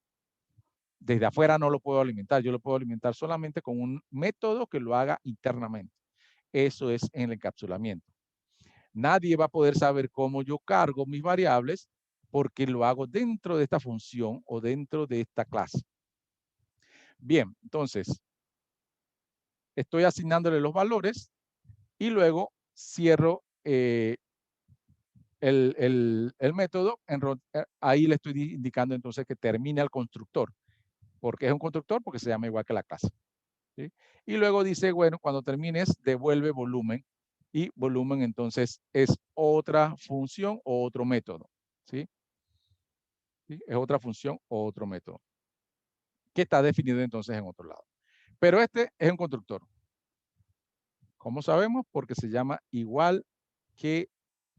Desde afuera no lo puedo alimentar, yo lo puedo alimentar solamente con un método que lo haga internamente. Eso es en el encapsulamiento. Nadie va a poder saber cómo yo cargo mis variables porque lo hago dentro de esta función o dentro de esta clase. Bien, entonces, estoy asignándole los valores y luego cierro el método, ahí le estoy indicando entonces que termina el constructor. ¿Por qué es un constructor? Porque se llama igual que la clase. ¿Sí? Y luego dice, bueno, cuando termines, devuelve volumen. Y volumen entonces es otra función o otro método. ¿Sí? ¿Sí? Es otra función o otro método que está definido entonces en otro lado. Pero este es un constructor. ¿Cómo sabemos? Porque se llama igual que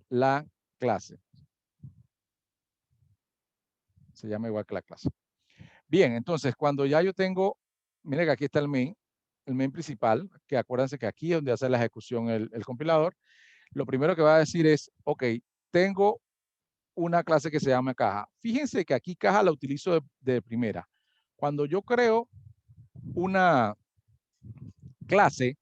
la clase. Se llama igual que la clase. Bien, entonces cuando ya yo tengo, miren que aquí está el main principal, que acuérdense que aquí es donde hace la ejecución el compilador. Lo primero que va a decir es, ok, tengo una clase que se llama caja. Fíjense que aquí caja la utilizo de primera. Cuando yo creo una clase,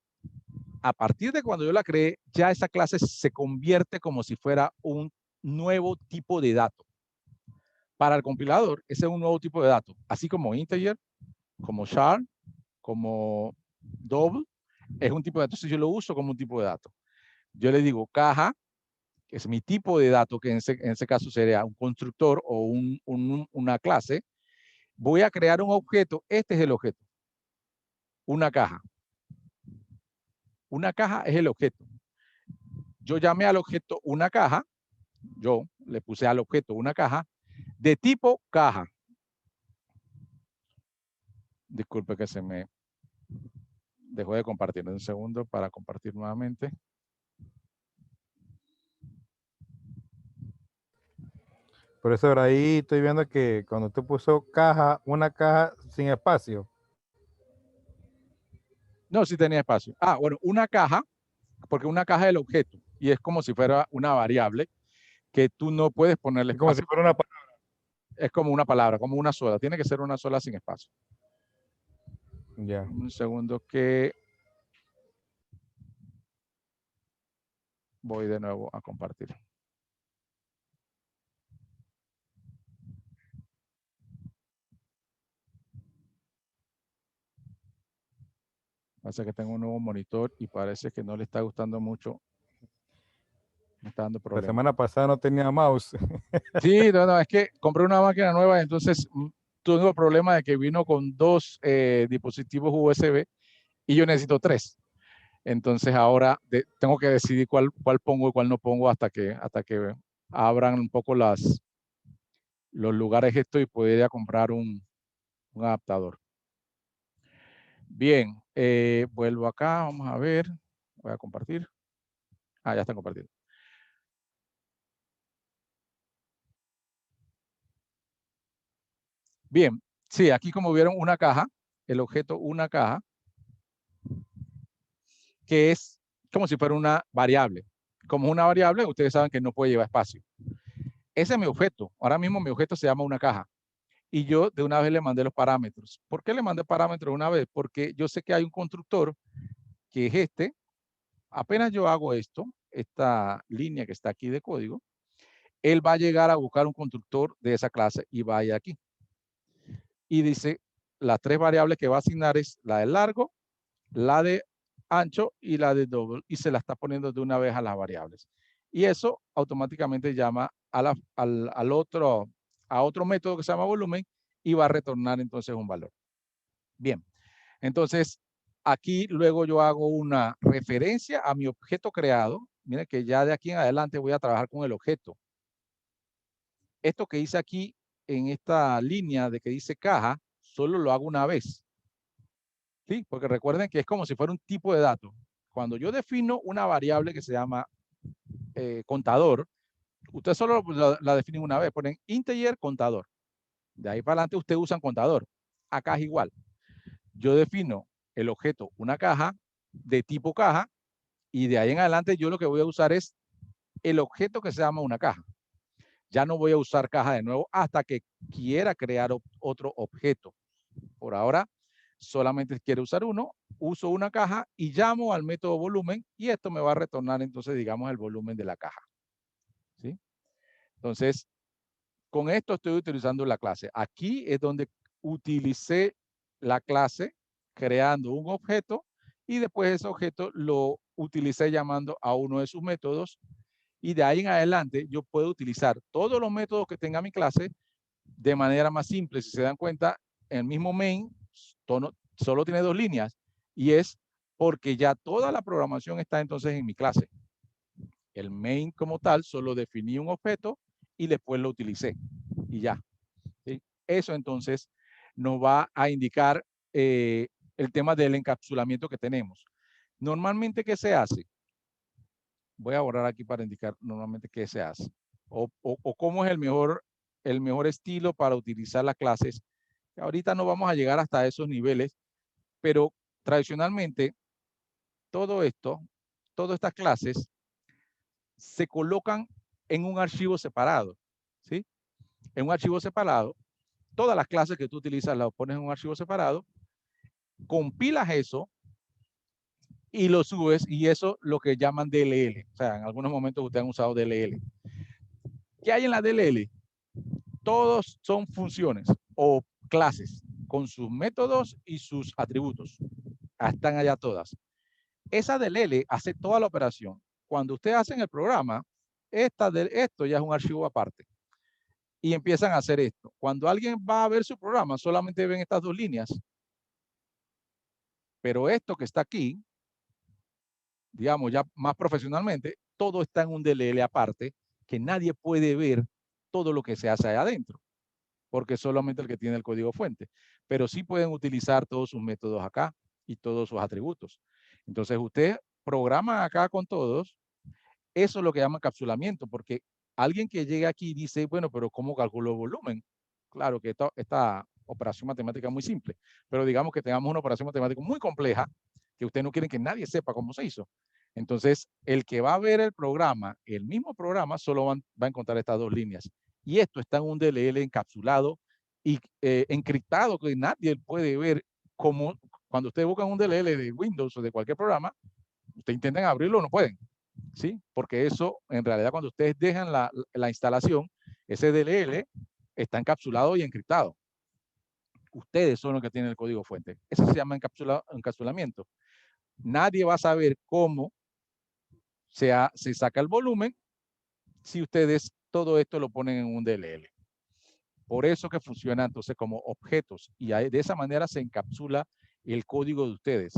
a partir de cuando yo la creé, ya esa clase se convierte como si fuera un nuevo tipo de dato. Para el compilador, ese es un nuevo tipo de dato, así como integer, como char, como double, es un tipo de dato. Entonces yo lo uso como un tipo de dato. Yo le digo caja, que es mi tipo de dato, que en ese caso sería un constructor o una clase. Voy a crear un objeto. Este es el objeto. Una caja. Una caja es el objeto. Yo llamé al objeto una caja. Yo le puse al objeto una caja de tipo caja. Disculpe que se me dejó de compartir. Un segundo para compartir nuevamente. Profesor, ahí estoy viendo que cuando usted puso caja, una caja sin espacio. No, sí tenía espacio. Ah, bueno, una caja, porque una caja es el objeto y es como si fuera una variable que tú no puedes ponerle Es como si espacio. fuera una palabra. Es como una palabra, como una sola. Tiene que ser una sola sin espacio. Ya. Un segundo que voy de nuevo a compartir. Parece que tengo un nuevo monitor y parece que no le está gustando mucho. Me está dando La problemas. semana pasada no tenía mouse. Sí, no, es que compré una máquina nueva, entonces tuve el problema de que vino con 2 dispositivos USB y yo necesito 3. Entonces ahora tengo que decidir cuál pongo y cuál no pongo hasta que abran un poco los lugares esto y pueda ir a comprar un adaptador. Bien, vuelvo acá, vamos a ver. Voy a compartir. Ah, ya está compartido. Bien, sí, aquí como vieron una caja, el objeto una caja, que es como si fuera una variable. Como una variable, ustedes saben que no puede llevar espacio. Ese es mi objeto. Ahora mismo mi objeto se llama una caja. Y yo de una vez le mandé los parámetros. ¿Por qué le mandé parámetros una vez? Porque yo sé que hay un constructor que es este. Apenas yo hago esto, esta línea que está aquí de código, él va a llegar a buscar un constructor de esa clase y vaya aquí. Y dice, las 3 variables que va a asignar es la de largo, la de ancho y la de double, y se la está poniendo de una vez a las variables. Y eso automáticamente llama a otro método que se llama volumen y va a retornar entonces un valor. Bien, entonces aquí luego yo hago una referencia a mi objeto creado. Miren que ya de aquí en adelante voy a trabajar con el objeto. Esto que hice aquí en esta línea de que dice caja, solo lo hago una vez. ¿Sí? Porque recuerden que es como si fuera un tipo de dato. Cuando yo defino una variable que se llama contador, usted solo la definen una vez, ponen integer contador. De ahí para adelante usted usa un contador. Acá es igual. Yo defino el objeto una caja de tipo caja y de ahí en adelante yo lo que voy a usar es el objeto que se llama una caja. Ya no voy a usar caja de nuevo hasta que quiera crear otro objeto. Por ahora solamente quiero usar uno, uso una caja y llamo al método volumen y esto me va a retornar entonces digamos el volumen de la caja. ¿Sí? Entonces, con esto estoy utilizando la clase. Aquí es donde utilicé la clase creando un objeto y después ese objeto lo utilicé llamando a uno de sus métodos Y de ahí en adelante yo puedo utilizar todos los métodos que tenga mi clase de manera más simple. Si se dan cuenta, el mismo main solo tiene 2 líneas y es porque ya toda la programación está entonces en mi clase. El main como tal, solo definí un objeto y después lo utilicé y ya. ¿Sí? Eso entonces nos va a indicar el tema del encapsulamiento que tenemos. Normalmente, ¿qué se hace? Voy a borrar aquí para indicar normalmente qué se hace. O cómo es el mejor estilo para utilizar las clases. Ahorita no vamos a llegar hasta esos niveles, pero tradicionalmente todo esto, todas estas clases se colocan en un archivo separado, ¿sí? En un archivo separado, todas las clases que tú utilizas las pones en un archivo separado, compilas eso y lo subes, y eso lo que llaman DLL. O sea, en algunos momentos ustedes han usado DLL. ¿Qué hay en la DLL? Todos son funciones o clases con sus métodos y sus atributos. Están allá todas. Esa DLL hace toda la operación. Cuando ustedes hacen el programa, esto ya es un archivo aparte. Y empiezan a hacer esto. Cuando alguien va a ver su programa, solamente ven estas 2 líneas. Pero esto que está aquí, digamos ya más profesionalmente, todo está en un DLL aparte, que nadie puede ver todo lo que se hace ahí adentro, porque solamente el que tiene el código fuente. Pero sí pueden utilizar todos sus métodos acá y todos sus atributos. Entonces usted programa acá con todos. Eso es lo que llama encapsulamiento, porque alguien que llega aquí dice, bueno, pero ¿cómo calculo el volumen? Claro que esta operación matemática es muy simple, pero digamos que tengamos una operación matemática muy compleja, que ustedes no quieren que nadie sepa cómo se hizo. Entonces, el que va a ver el programa, el mismo programa, solo va a encontrar estas 2 líneas. Y esto está en un DLL encapsulado y encriptado, que nadie puede ver. Como cuando ustedes buscan un DLL de Windows o de cualquier programa, ustedes intentan abrirlo, no pueden. ¿Sí? Porque eso, en realidad, cuando ustedes dejan la instalación, ese DLL está encapsulado y encriptado. Ustedes son los que tienen el código fuente. Eso se llama encapsulamiento. Nadie va a saber cómo se saca el volumen si ustedes todo esto lo ponen en un DLL. Por eso que funciona entonces como objetos, y de esa manera se encapsula el código de ustedes.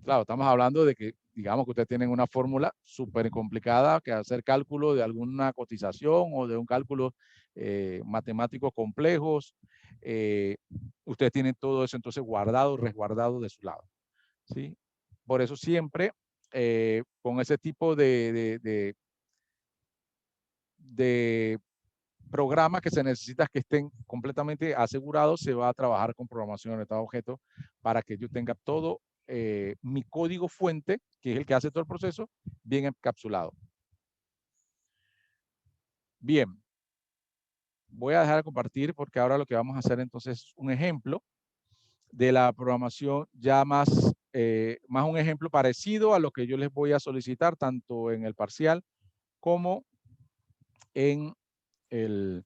Claro, estamos hablando de que, digamos que ustedes tienen una fórmula súper complicada, que hacer cálculo de alguna cotización o de un cálculo matemático complejos. Ustedes tienen todo eso entonces guardado, resguardado de su lado. ¿Sí? Por eso siempre con ese tipo de programas que se necesita que estén completamente asegurados, se va a trabajar con programación orientada a objetos para que yo tenga todo mi código fuente, que es el que hace todo el proceso, bien encapsulado. Bien. Voy a dejar de compartir porque ahora lo que vamos a hacer entonces es un ejemplo de la programación ya más un ejemplo parecido a lo que yo les voy a solicitar tanto en el parcial como en el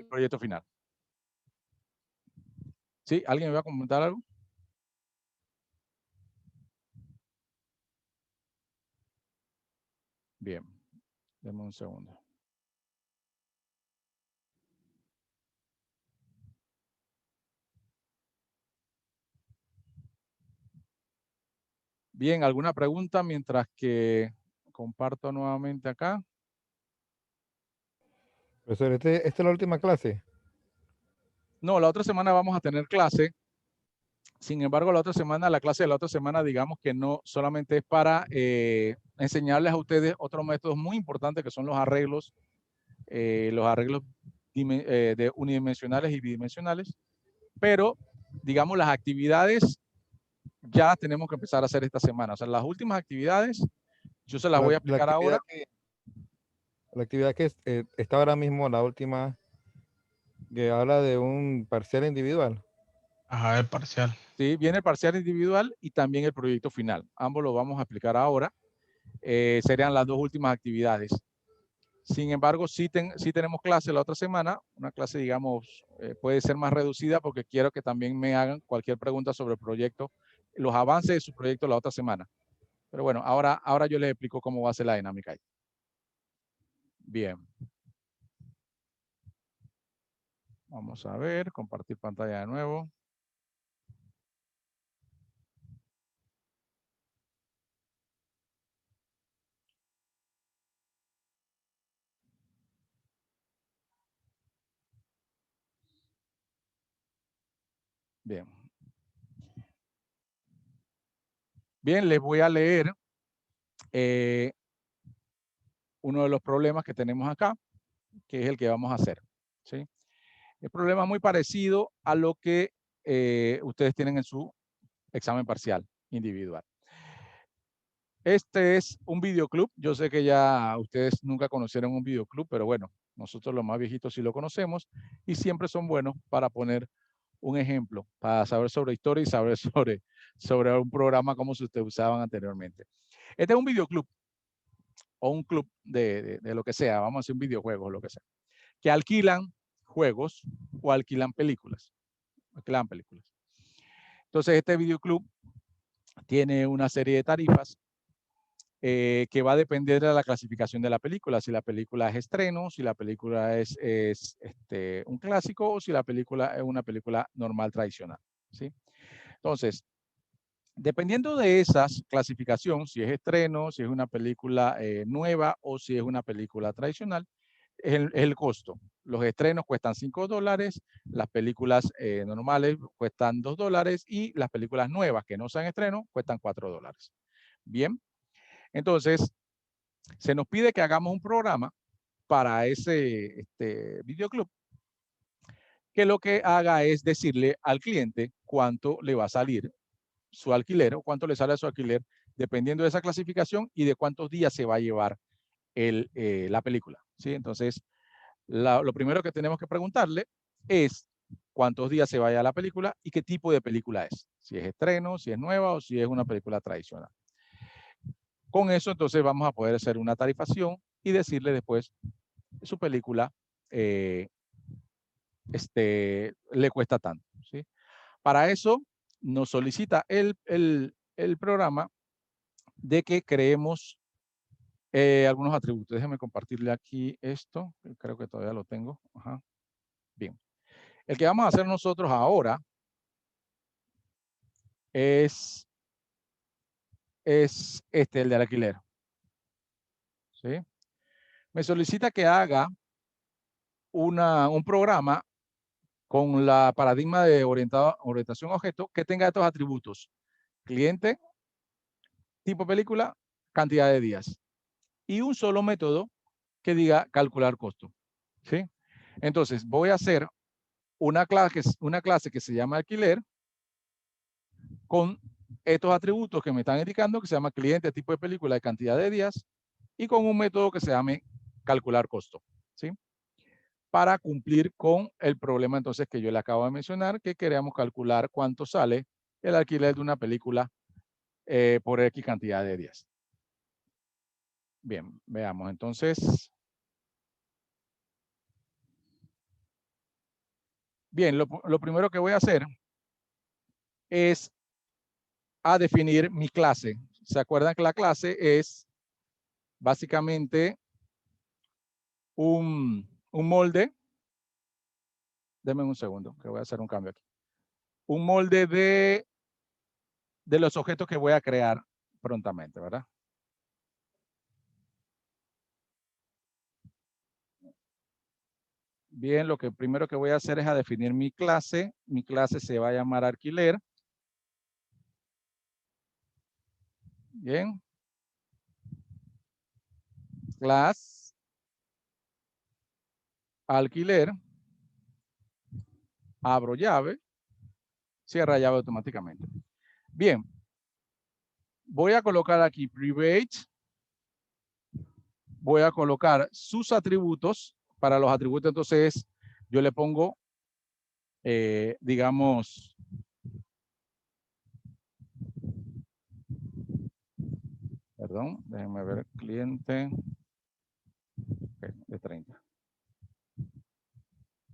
proyecto final. ¿Sí? ¿Alguien me va a comentar algo? Bien, denme un segundo. Bien, ¿alguna pregunta mientras que comparto nuevamente acá? Profesor, ¿esta es la última clase? No, la otra semana vamos a tener clase. Sin embargo, la clase de la otra semana, digamos que no solamente es para enseñarles a ustedes otros métodos muy importantes que son los arreglos de unidimensionales y bidimensionales, pero digamos las actividades ya tenemos que empezar a hacer esta semana. O sea, las últimas actividades yo se las voy a explicar ahora. La actividad que está ahora mismo, la última, que habla de un parcial individual. Ajá, el parcial. Sí, viene el parcial individual y también el proyecto final. Ambos lo vamos a explicar ahora. Serían las 2 últimas actividades. Sin embargo, sí tenemos clase la otra semana, una clase, digamos, puede ser más reducida porque quiero que también me hagan cualquier pregunta sobre el proyecto, los avances de su proyecto la otra semana. Pero bueno, ahora yo les explico cómo va a ser la dinámica ahí. Bien. Vamos a ver, compartir pantalla de nuevo. Bien. Bien, les voy a leer uno de los problemas que tenemos acá, que es el que vamos a hacer, ¿sí? El problema es muy parecido a lo que ustedes tienen en su examen parcial individual. Este es un videoclub. Yo sé que ya ustedes nunca conocieron un videoclub, pero bueno, nosotros los más viejitos sí lo conocemos y siempre son buenos para poner un ejemplo, para saber sobre historia y saber sobre un programa como se usaban anteriormente. Este es un videoclub o un club de lo que sea, vamos a hacer un videojuego o lo que sea, que alquilan juegos o alquilan películas. Alquilan películas. Entonces, este videoclub tiene una serie de tarifas que va a depender de la clasificación de la película. Si la película es estreno, si la película es un clásico o si la película es una película normal tradicional, ¿sí? Entonces, dependiendo de esa clasificación, si es estreno, si es una película nueva o si es una película tradicional, es el costo. Los estrenos cuestan $5, las películas normales cuestan $2 y las películas nuevas que no sean estreno cuestan $4. Bien, entonces se nos pide que hagamos un programa para ese videoclub que lo que haga es decirle al cliente cuánto le va a salir su alquiler o cuánto le sale a su alquiler dependiendo de esa clasificación y de cuántos días se va a llevar la película, ¿sí? Entonces, lo primero que tenemos que preguntarle es cuántos días se vaya la película y qué tipo de película es. Si es estreno, si es nueva o si es una película tradicional. Con eso, entonces, vamos a poder hacer una tarifación y decirle después su película le cuesta tanto, ¿sí? Para eso, nos solicita el programa de que creemos algunos atributos. Déjenme compartirle aquí esto. Creo que todavía lo tengo. Ajá. Bien. El que vamos a hacer nosotros ahora es el del alquiler. ¿Sí? Me solicita que haga un programa con la paradigma de orientación a objeto que tenga estos atributos. Cliente, tipo película, cantidad de días. Y un solo método que diga calcular costo. ¿Sí? Entonces, voy a hacer una clase que se llama alquiler con estos atributos que me están indicando, que se llama cliente, tipo de película y cantidad de días, y con un método que se llame calcular costo, ¿sí? Para cumplir con el problema entonces que yo le acabo de mencionar, que queremos calcular cuánto sale el alquiler de una película por X cantidad de días. Bien, veamos entonces. Bien, lo primero que voy a hacer es a definir mi clase. ¿Se acuerdan que la clase es básicamente un molde? Denme un segundo, que voy a hacer un cambio aquí. Un molde de los objetos que voy a crear prontamente, ¿verdad? Bien, lo que primero que voy a hacer es a definir mi clase. Mi clase se va a llamar alquiler. Bien. Class. Alquiler. Abro llave. Cierra llave automáticamente. Bien. Voy a colocar aquí private. Voy a colocar sus atributos. Para los atributos, entonces, yo le pongo, digamos, perdón, déjenme ver, cliente, okay, de 30.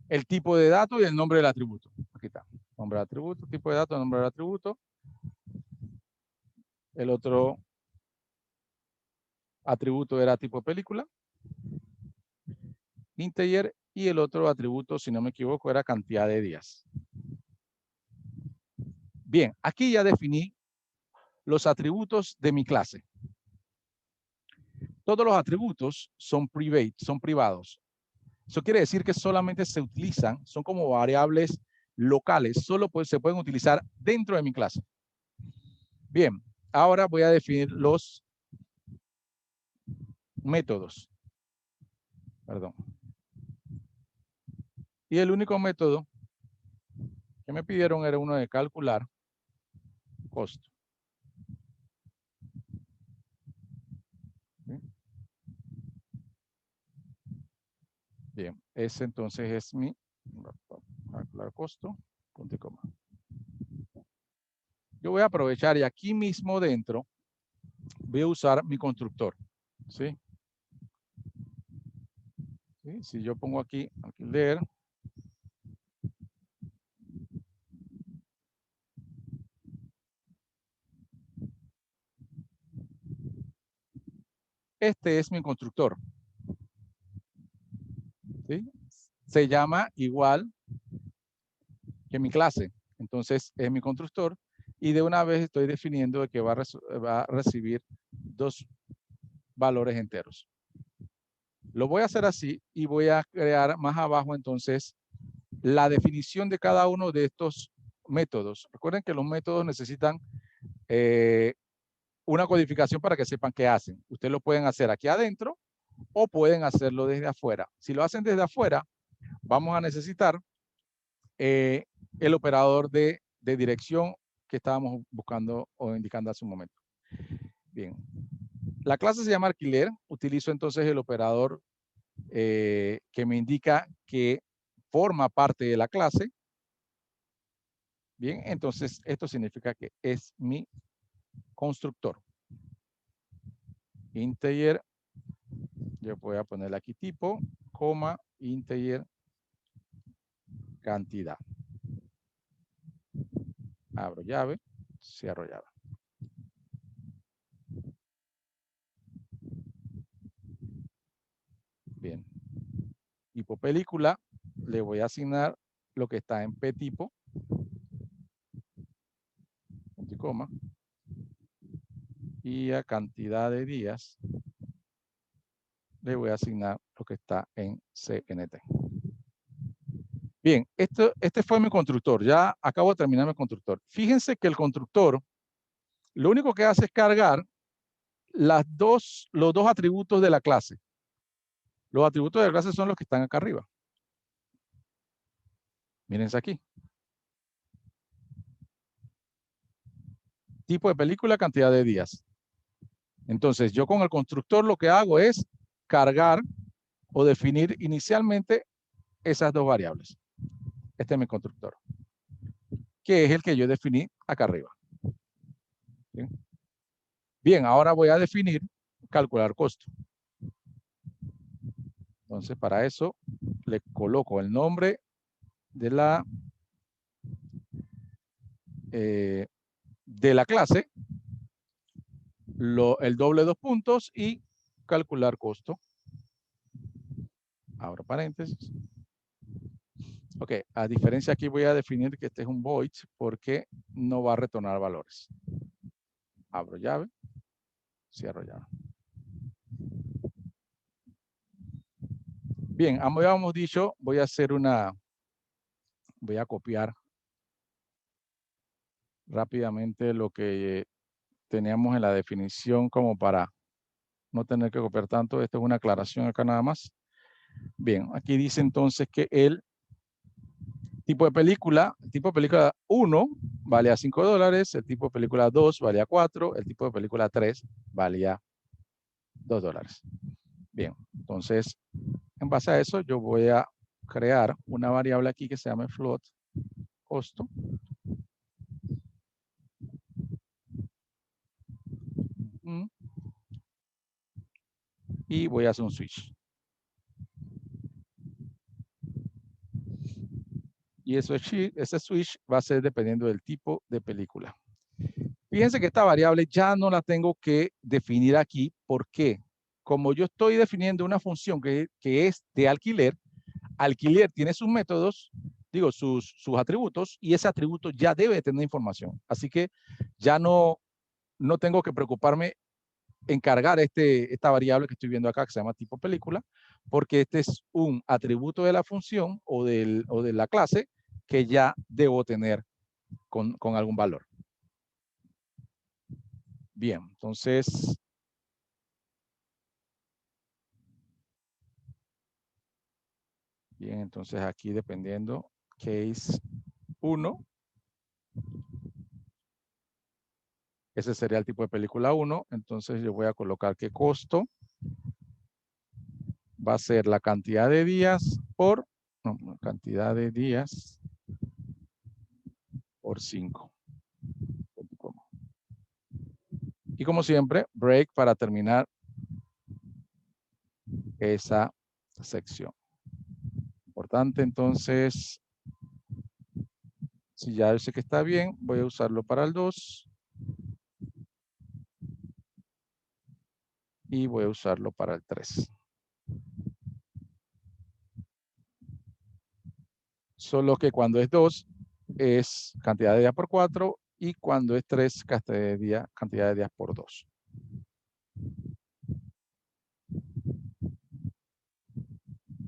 El tipo de dato y el nombre del atributo. Aquí está. Nombre del atributo, tipo de dato, nombre del atributo. El otro atributo era tipo de película, integer, y el otro atributo, si no me equivoco, era cantidad de días. Bien, aquí ya definí los atributos de mi clase. Todos los atributos son private, son privados. Eso quiere decir que solamente se utilizan, son como variables locales, solo se pueden utilizar dentro de mi clase. Bien, ahora voy a definir los métodos. Perdón. Y el único método que me pidieron era uno de calcular costo. Bien, ese entonces es mi calcular costo, punto y coma. Yo voy a aprovechar y aquí mismo dentro voy a usar mi constructor. ¿Sí? ¿Sí? Si yo pongo aquí alquiler, este es mi constructor. ¿Sí? Se llama igual que mi clase. Entonces es mi constructor y de una vez estoy definiendo de que va a recibir dos valores enteros. Lo voy a hacer así y voy a crear más abajo entonces la definición de cada uno de estos métodos. Recuerden que los métodos necesitan una codificación para que sepan qué hacen. Ustedes lo pueden hacer aquí adentro o pueden hacerlo desde afuera. Si lo hacen desde afuera, vamos a necesitar el operador de dirección que estábamos buscando o indicando hace un momento. Bien. La clase se llama alquiler. Utilizo entonces el operador que me indica que forma parte de la clase. Bien, entonces esto significa que es mi constructor. Integer, yo voy a ponerle aquí tipo, coma, integer, cantidad. Abro llave, cierro llave. Bien. Tipo película, le voy a asignar lo que está en P tipo, punto y coma, y a cantidad de días le voy a asignar lo que está en CNT. Bien, este fue mi constructor. Ya acabo de terminar mi constructor. Fíjense que el constructor lo único que hace es cargar los dos atributos de la clase. Los atributos de la clase son los que están acá arriba. Mírense aquí. Tipo de película, cantidad de días. Entonces, yo con el constructor lo que hago es cargar o definir inicialmente esas dos variables. Este es mi constructor, que es el que yo definí acá arriba. ¿Sí? Bien, ahora voy a definir calcular costo. Entonces, para eso le coloco el nombre de la clase, el doble dos puntos y calcular costo. Abro paréntesis. Ok, a diferencia aquí voy a definir que este es un void porque no va a retornar valores. Abro llave, cierro llave. Bien, habíamos dicho, voy a copiar rápidamente lo que teníamos en la definición como para no tener que copiar tanto. Esto es una aclaración acá nada más. Bien, aquí dice entonces que el tipo de película 1 vale a $5, el tipo de película 2 vale a 4, el tipo de película 3 vale a $2. Bien, entonces, en base a eso, yo voy a crear una variable aquí que se llame float costo. Y voy a hacer un switch. Y ese switch va a ser dependiendo del tipo de película. Fíjense que esta variable ya no la tengo que definir aquí. ¿Por qué? como yo estoy definiendo una función que es de alquiler, alquiler tiene sus métodos, digo, sus atributos, y ese atributo ya debe tener información. Así que ya no tengo que preocuparme en cargar esta variable que estoy viendo acá, que se llama tipo película, porque este es un atributo de la función o de la clase que ya debo tener con algún valor. Bien, entonces, aquí dependiendo, case 1, ese sería el tipo de película 1, entonces yo voy a colocar que costo va a ser la cantidad de días por, cantidad de días por 5. Y como siempre, break para terminar esa sección. Importante, entonces, si ya yo sé que está bien, voy a usarlo para el 2. Y voy a usarlo para el 3. Solo que cuando es 2 es cantidad de días por 4 y cuando es 3 cantidad de días por 2.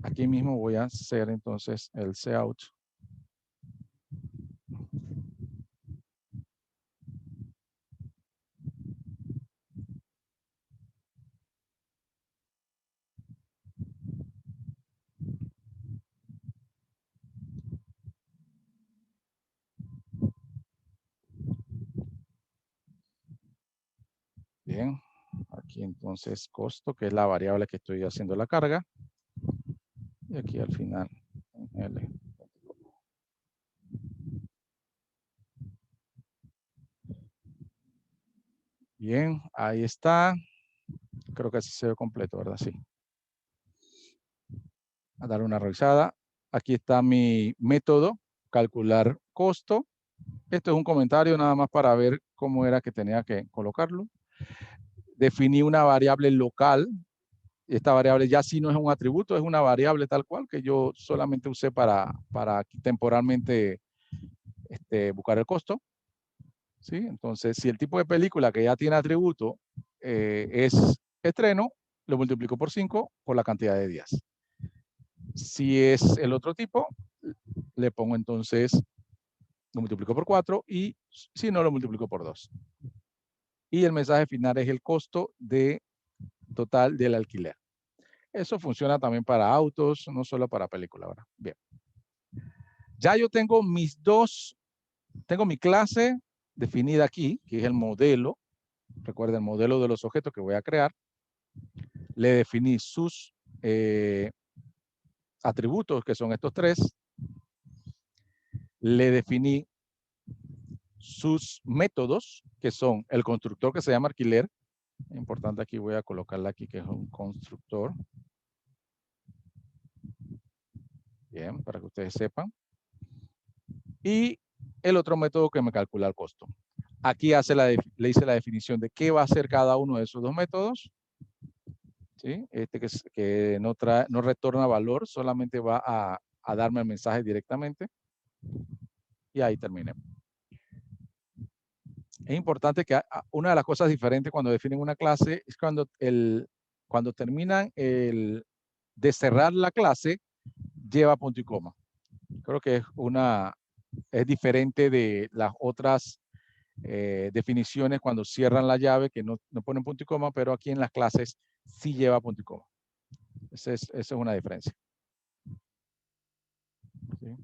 Aquí mismo voy a hacer entonces el cout. Bien, aquí entonces costo, que es la variable que estoy haciendo la carga. Y aquí al final, L. Bien, ahí está. Creo que así se ve completo, ¿verdad? Sí. A dar una revisada. Aquí está mi método, calcular costo. Esto es un comentario nada más para ver cómo era que tenía que colocarlo. Definí una variable local. Esta variable ya sí no es un atributo, es una variable tal cual que yo solamente usé para temporalmente buscar el costo. ¿Sí? Entonces, si el tipo de película que ya tiene atributo es estreno, lo multiplico por 5 por la cantidad de días. Si es el otro tipo, le pongo entonces, lo multiplico por 4 y si no, lo multiplico por 2. Y el mensaje final es el costo total del alquiler. Eso funciona también para autos, no solo para películas. ¿Verdad? Bien. Ya yo tengo tengo mi clase definida aquí, que es el modelo. Recuerden el modelo de los objetos que voy a crear. Le definí sus atributos, que son estos 3. Le definí sus métodos, que son el constructor que se llama alquiler. Importante, aquí voy a colocarla aquí, que es un constructor. Bien, para que ustedes sepan. Y el otro método que me calcula el costo. Aquí le hice la definición de qué va a hacer cada uno de esos dos métodos. ¿Sí? Que no retorna valor, solamente va a darme el mensaje directamente. Y ahí terminé. Es importante que una de las cosas diferentes cuando definen una clase es cuando terminan de cerrar la clase, lleva punto y coma. Creo que es diferente de las otras definiciones cuando cierran la llave que no ponen punto y coma, pero aquí en las clases sí lleva punto y coma. Esa es una diferencia. ¿Sí?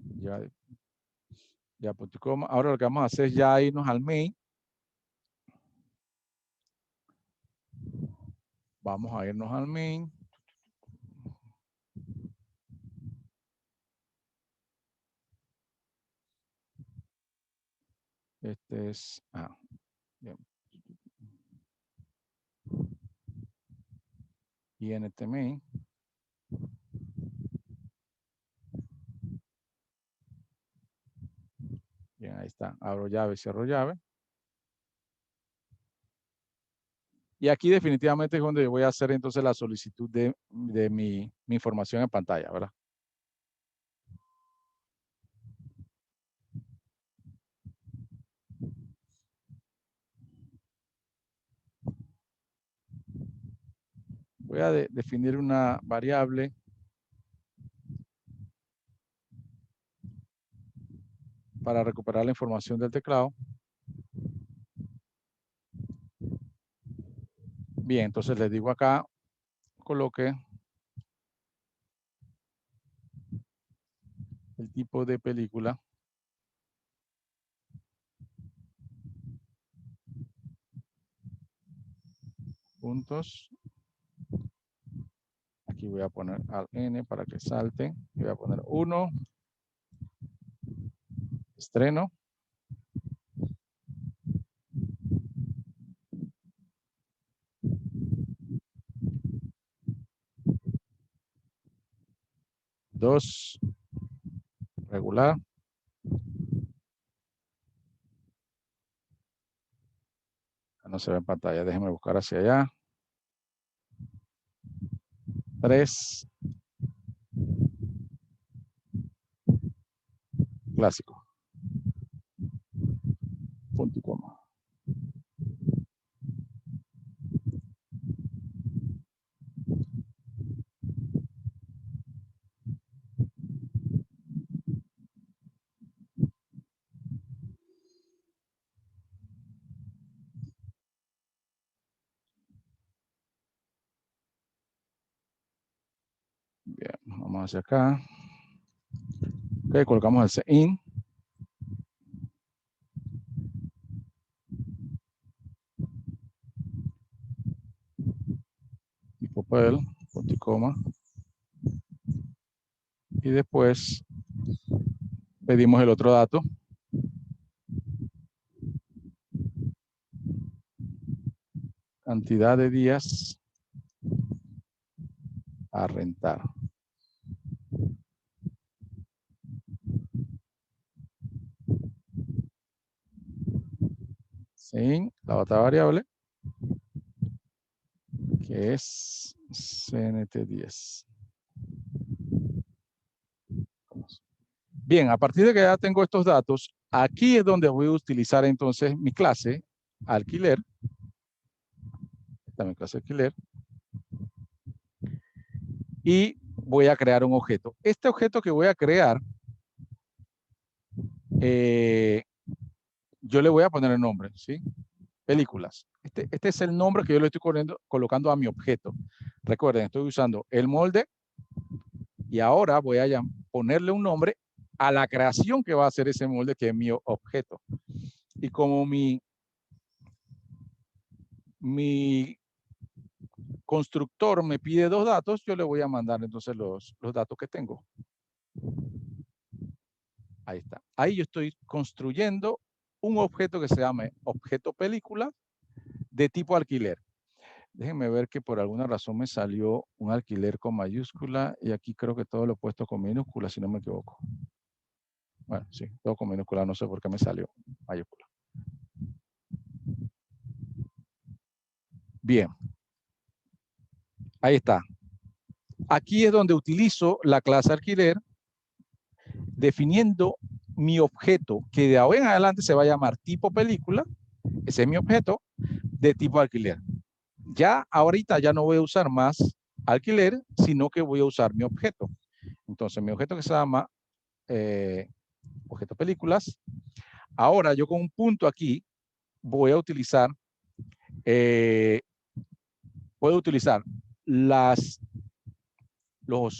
Ya punto y coma. Ahora lo que vamos a hacer es ya irnos al main. Vamos a irnos al main. Este es... bien. Y en este main. Bien, ahí está. Abro llave, cierro llave. Y aquí definitivamente es donde voy a hacer entonces la solicitud de mi información en pantalla, ¿verdad? Voy a definir una variable para recuperar la información del teclado. Bien, entonces les digo acá, coloque el tipo de película. Puntos. Aquí voy a poner al N para que salte. Y voy a poner 1. Estreno. Dos. Regular. No se ve en pantalla. Déjenme buscar hacia allá. 3. Clásico. Punto y coma. Bien, vamos hacia acá. Ok, colocamos el in. Y papel, punto y coma. Y después pedimos el otro dato. Cantidad de días a rentar. Sin la otra variable, que es CNT10. Bien, a partir de que ya tengo estos datos, aquí es donde voy a utilizar entonces mi clase alquiler. Esta es mi clase alquiler. Y voy a crear un objeto. Este objeto que voy a crear, yo le voy a poner el nombre, ¿sí? Películas. Este es el nombre que yo le estoy colocando a mi objeto. Recuerden, estoy usando el molde y ahora voy a ponerle un nombre a la creación que va a hacer ese molde, que es mi objeto. Y como mi constructor me pide 2 datos, yo le voy a mandar entonces los datos que tengo. Ahí está. Ahí yo estoy construyendo un objeto que se llama objeto película de tipo alquiler. Déjenme ver que por alguna razón me salió un alquiler con mayúscula y aquí creo que todo lo he puesto con minúscula, si no me equivoco. Bueno, sí, todo con minúscula, no sé por qué me salió mayúscula. Bien. Ahí está. Aquí es donde utilizo la clase alquiler definiendo mi objeto, que de ahora en adelante se va a llamar tipo película. Ese es mi objeto de tipo alquiler. Ya ahorita ya no voy a usar más alquiler, sino que voy a usar mi objeto. Entonces, mi objeto que se llama objeto películas. Ahora yo con un punto aquí voy a utilizar, puedo utilizar los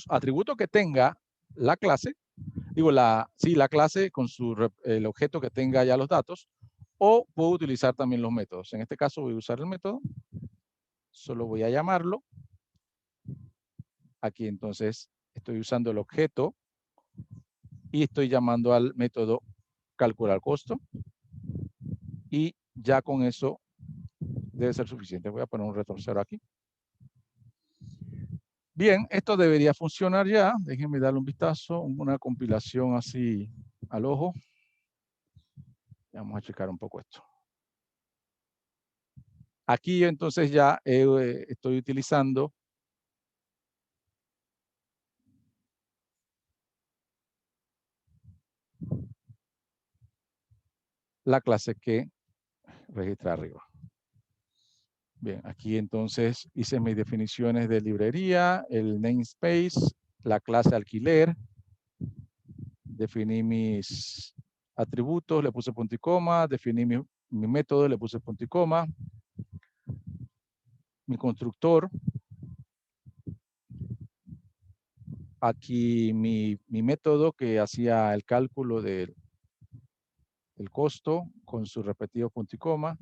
atributos que tenga la clase, digo, la clase con el objeto que tenga ya los datos, o puedo utilizar también los métodos. En este caso voy a usar el método, solo voy a llamarlo. Aquí entonces estoy usando el objeto y estoy llamando al método calcular costo. Y ya con eso debe ser suficiente. Voy a poner un retorcero aquí. Bien, esto debería funcionar ya. Déjenme darle un vistazo, una compilación así al ojo. Vamos a checar un poco esto. Aquí entonces ya estoy utilizando la clase que registra arriba. Bien, aquí entonces hice mis definiciones de librería, el namespace, la clase alquiler, definí mis atributos, le puse punto y coma, definí mi método, le puse punto y coma, mi constructor, aquí mi método que hacía el cálculo del costo con su repetido punto y coma,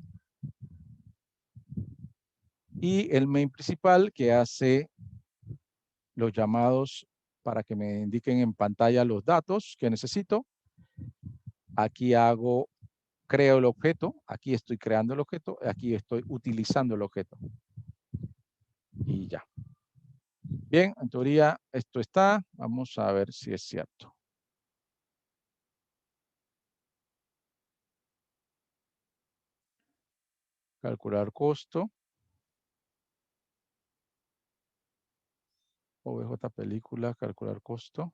y el main principal que hace los llamados para que me indiquen en pantalla los datos que necesito. Aquí creo el objeto, aquí estoy creando el objeto, aquí estoy utilizando el objeto. Y ya. Bien, en teoría esto está. Vamos a ver si es cierto. Calcular costo. OBJ película, calcular costo.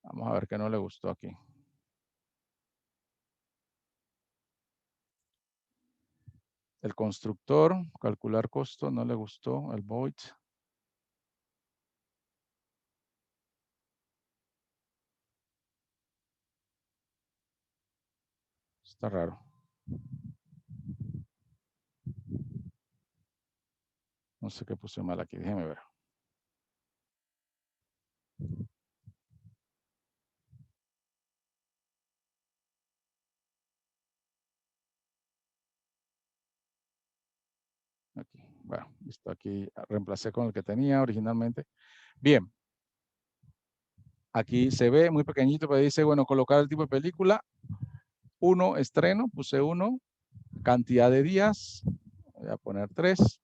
Vamos a ver qué no le gustó aquí. El constructor, calcular costo, no le gustó. El void. Está raro. No sé qué puse mal aquí, déjeme ver. Aquí, bueno, listo, aquí reemplacé con el que tenía originalmente. Bien. Aquí se ve muy pequeñito, pero dice, bueno, colocar el tipo de película. 1, estreno, puse 1. Cantidad de días, voy a poner 3.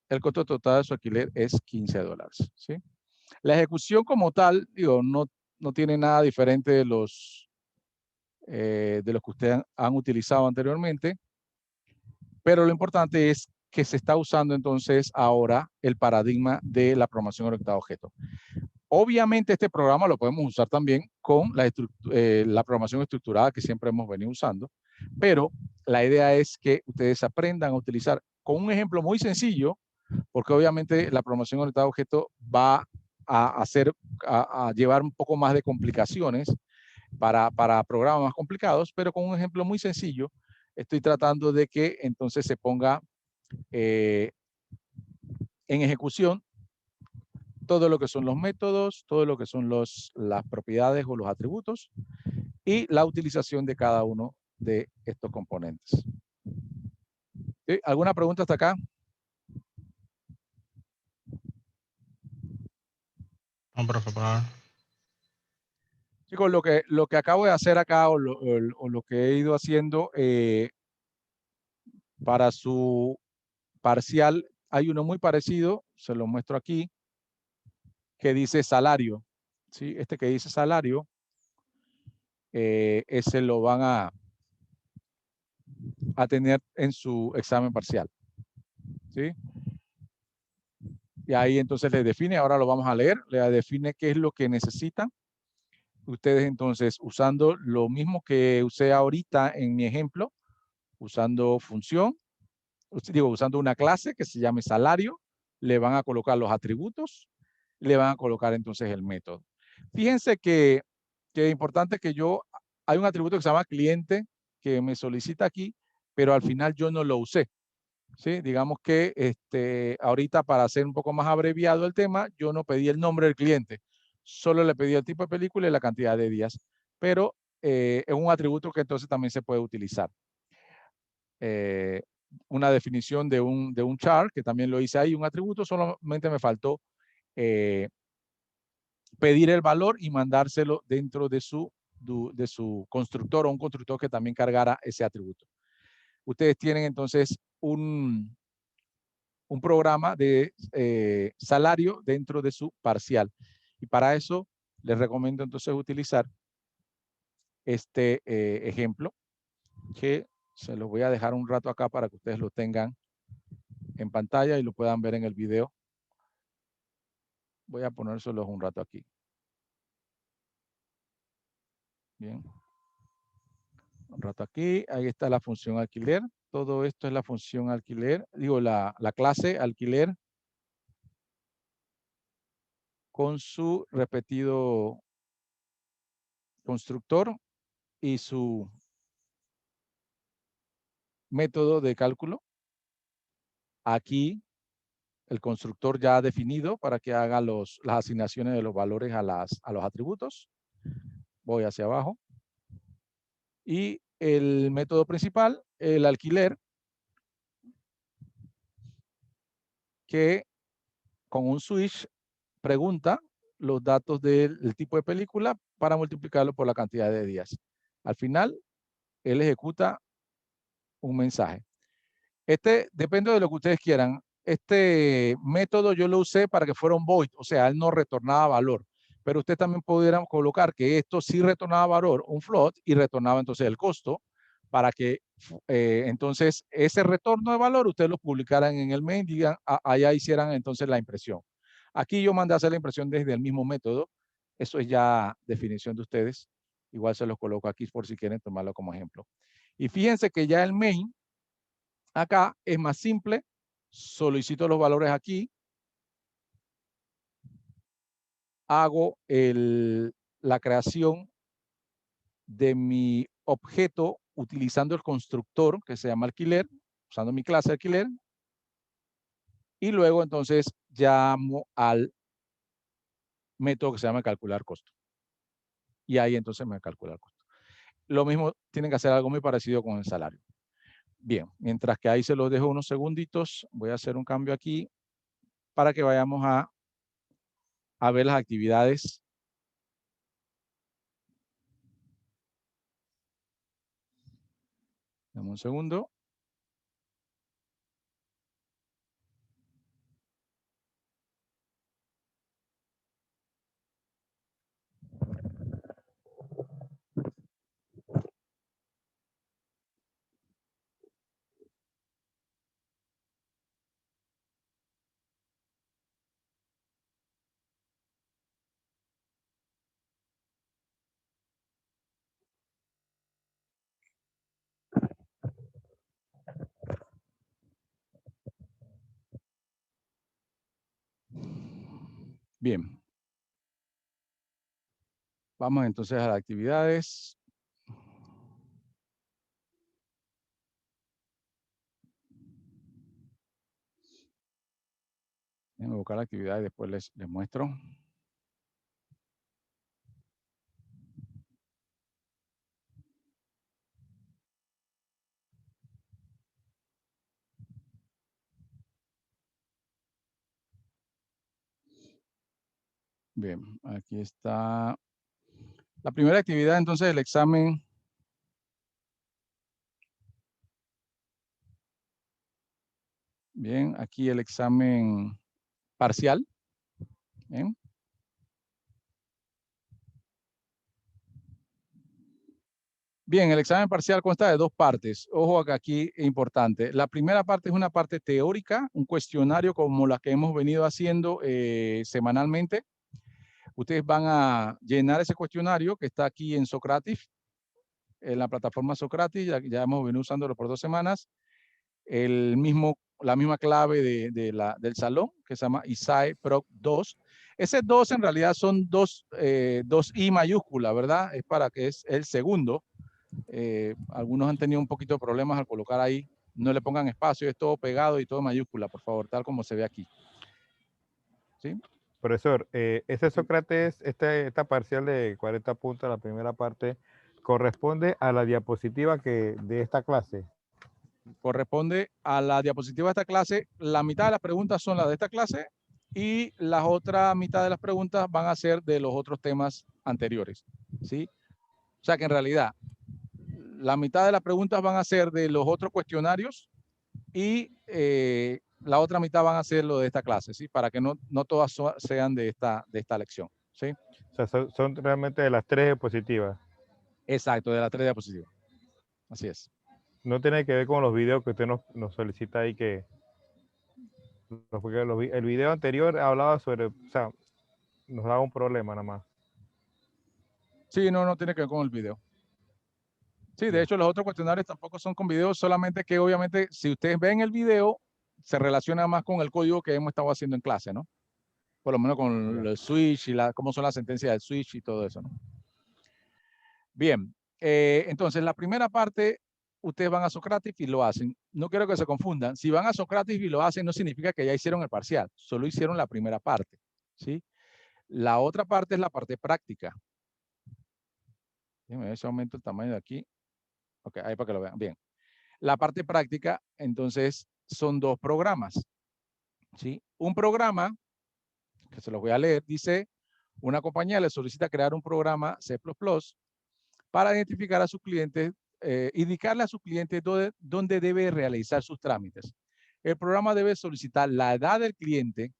El costo total de su alquiler es $15, ¿sí? La ejecución como tal, digo, no tiene nada diferente de los que ustedes han utilizado anteriormente, pero lo importante es que se está usando entonces ahora el paradigma de la programación orientada a objetos. Obviamente este programa lo podemos usar también con la programación estructurada que siempre hemos venido usando, pero la idea es que ustedes aprendan a utilizar con un ejemplo muy sencillo, porque obviamente la programación orientada a objetos va a llevar un poco más de complicaciones para programas más complicados, pero con un ejemplo muy sencillo estoy tratando de que entonces se ponga en ejecución todo lo que son los métodos, todo lo que son las propiedades o los atributos y la utilización de cada uno de estos componentes. ¿Sí? ¿Alguna pregunta hasta acá? No, profe, por ahora. Chicos, lo que acabo de hacer acá o lo que he ido haciendo para su parcial, hay uno muy parecido, se lo muestro aquí, que dice salario. ¿Sí? Este que dice salario, ese lo van a tener en su examen parcial. ¿Sí? Y ahí entonces le define, ahora lo vamos a leer, le define qué es lo que necesitan. Ustedes entonces, usando lo mismo que usé ahorita en mi ejemplo, usando función, usando una clase que se llame salario, le van a colocar los atributos, le van a colocar entonces el método. Fíjense que es importante que hay un atributo que se llama cliente que me solicita aquí, pero al final yo no lo usé. ¿Sí? Digamos que ahorita para hacer un poco más abreviado el tema, yo no pedí el nombre del cliente, solo le pedí el tipo de película y la cantidad de días, pero es un atributo que entonces también se puede utilizar. Una definición de un char, que también lo hice ahí, un atributo, solamente me faltó pedir el valor y mandárselo dentro de su constructor o un constructor que también cargara ese atributo. Ustedes tienen entonces un programa de salario dentro de su parcial. Y para eso les recomiendo entonces utilizar este ejemplo, que se los voy a dejar un rato acá para que ustedes lo tengan en pantalla y lo puedan ver en el video. Voy a ponérselos un rato aquí. Bien. Un rato aquí. Ahí está la función alquiler. Todo esto es la función alquiler. Digo, la clase alquiler con su repetido constructor y su método de cálculo. Aquí el constructor ya definido para que haga las asignaciones de los valores a los atributos. Voy hacia abajo. Y el método principal, el alquiler, que con un switch pregunta los datos del tipo de película para multiplicarlo por la cantidad de días. Al final, él ejecuta un mensaje. Este depende de lo que ustedes quieran. Este método yo lo usé para que fuera un void, o sea, él no retornaba valor. Pero usted también pudiera colocar que esto sí retornaba valor, un float, y retornaba entonces el costo para que entonces ese retorno de valor ustedes lo publicaran en el main, digan, allá hicieran entonces la impresión. Aquí yo mandé a hacer la impresión desde el mismo método. Eso es ya definición de ustedes. Igual se los coloco aquí por si quieren tomarlo como ejemplo. Y fíjense que ya el main acá es más simple. Solicito los valores aquí. Hago la creación de mi objeto utilizando el constructor que se llama alquiler, usando mi clase alquiler. Y luego entonces llamo al método que se llama calcular costo. Y ahí entonces me calcula el costo. Lo mismo, tienen que hacer algo muy parecido con el salario. Bien, mientras que ahí se los dejo unos segunditos, voy a hacer un cambio aquí para que vayamos a ver las actividades. Dame un segundo. Bien. Vamos entonces a las actividades. Déjenme buscar la actividad y después les muestro. Bien, aquí está. La primera actividad entonces el examen. Bien, aquí el examen parcial. Bien. Bien, el examen parcial consta de dos partes. Ojo que aquí es importante. La primera parte es una parte teórica, un cuestionario como la que hemos venido haciendo semanalmente. Ustedes van a llenar ese cuestionario que está aquí en Socrative, en la plataforma Socrative, ya hemos venido usándolo por 2 semanas. La misma clave del salón, que se llama ISAE Proc 2. Ese 2 en realidad son dos I mayúscula, ¿verdad? Es para que es el segundo. Algunos han tenido un poquito de problemas al colocar ahí. No le pongan espacio, es todo pegado y todo mayúscula, por favor, tal como se ve aquí. ¿Sí? Profesor, ese Sócrates, esta parcial de 40 puntos, la primera parte, corresponde a la diapositiva de esta clase. Corresponde a la diapositiva de esta clase. La mitad de las preguntas son las de esta clase y la otra mitad de las preguntas van a ser de los otros temas anteriores. ¿Sí? O sea que en realidad la mitad de las preguntas van a ser de los otros cuestionarios y la otra mitad van a ser lo de esta clase, ¿sí? Para que no todas sean de esta lección, ¿sí? O sea, son realmente de las 3 diapositivas. Exacto, de las 3 diapositivas. Así es. No tiene que ver con los videos que usted nos solicita ahí que... Porque el video anterior hablaba sobre... O sea, nos daba un problema nada más. Sí, no tiene que ver con el video. Sí, de Ya. hecho los otros cuestionarios tampoco son con video, solamente que obviamente si ustedes ven el video, se relaciona más con el código que hemos estado haciendo en clase, ¿no? Por lo menos con Ya. el switch y cómo son las sentencias del switch y todo eso, ¿no? Bien, entonces la primera parte, ustedes van a Socrative y lo hacen. No quiero que se confundan. Si van a Socrative y lo hacen, no significa que ya hicieron el parcial, solo hicieron la primera parte, ¿sí? La otra parte es la parte práctica. Déjenme ver si aumento el tamaño de aquí. Ok, ahí para que lo vean. Bien. La parte práctica, entonces, son 2 programas, ¿sí? Un programa, que se los voy a leer, dice, una compañía le solicita crear un programa C++ para identificar a sus clientes, indicarle a sus clientes dónde debe realizar sus trámites. El programa debe solicitar la edad del cliente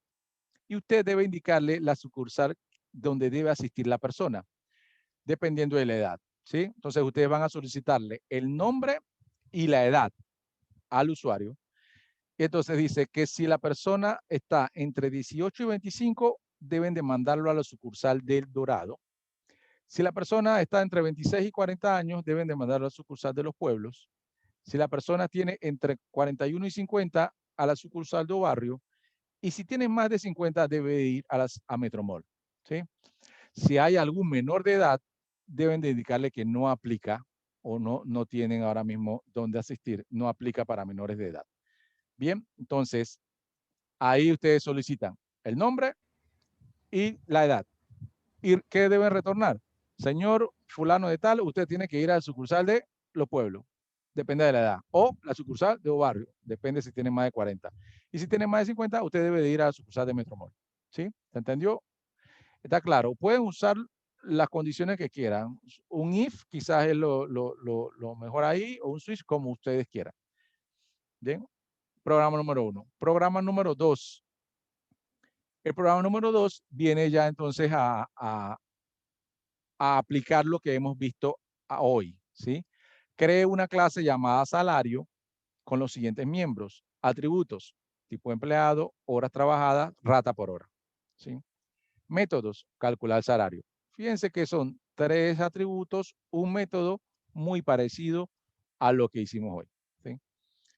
y usted debe indicarle la sucursal donde debe asistir la persona, dependiendo de la edad, ¿sí? Entonces, ustedes van a solicitarle el nombre y la edad al usuario. Y entonces dice que si la persona está entre 18 y 25, deben de mandarlo a la sucursal del Dorado. Si la persona está entre 26 y 40 años, deben de mandarlo a la sucursal de Los Pueblos. Si la persona tiene entre 41 y 50, a la sucursal de Barrio. Y si tiene más de 50, debe ir a Metromall, ¿sí? Si hay algún menor de edad, deben de indicarle que no aplica o no tienen ahora mismo dónde asistir, no aplica para menores de edad. Bien, entonces, ahí ustedes solicitan el nombre y la edad. ¿Y qué deben retornar? Señor fulano de tal, usted tiene que ir a la sucursal de Los Pueblos, depende de la edad, o la sucursal de Barrio, depende si tiene más de 40. Y si tiene más de 50, usted debe de ir a la sucursal de Metromall. ¿Sí? ¿Se entendió? Está claro. Pueden usar las condiciones que quieran. Un if quizás es lo mejor ahí, o un switch como ustedes quieran. Bien. Programa número 1. Programa número 2. El programa número 2 viene ya entonces a aplicar lo que hemos visto hoy, ¿sí? Cree una clase llamada salario con los siguientes miembros: atributos, tipo de empleado, horas trabajadas, rata por hora, ¿sí? Métodos, calcular el salario. Fíjense que son 3 atributos, un método muy parecido a lo que hicimos hoy, ¿sí?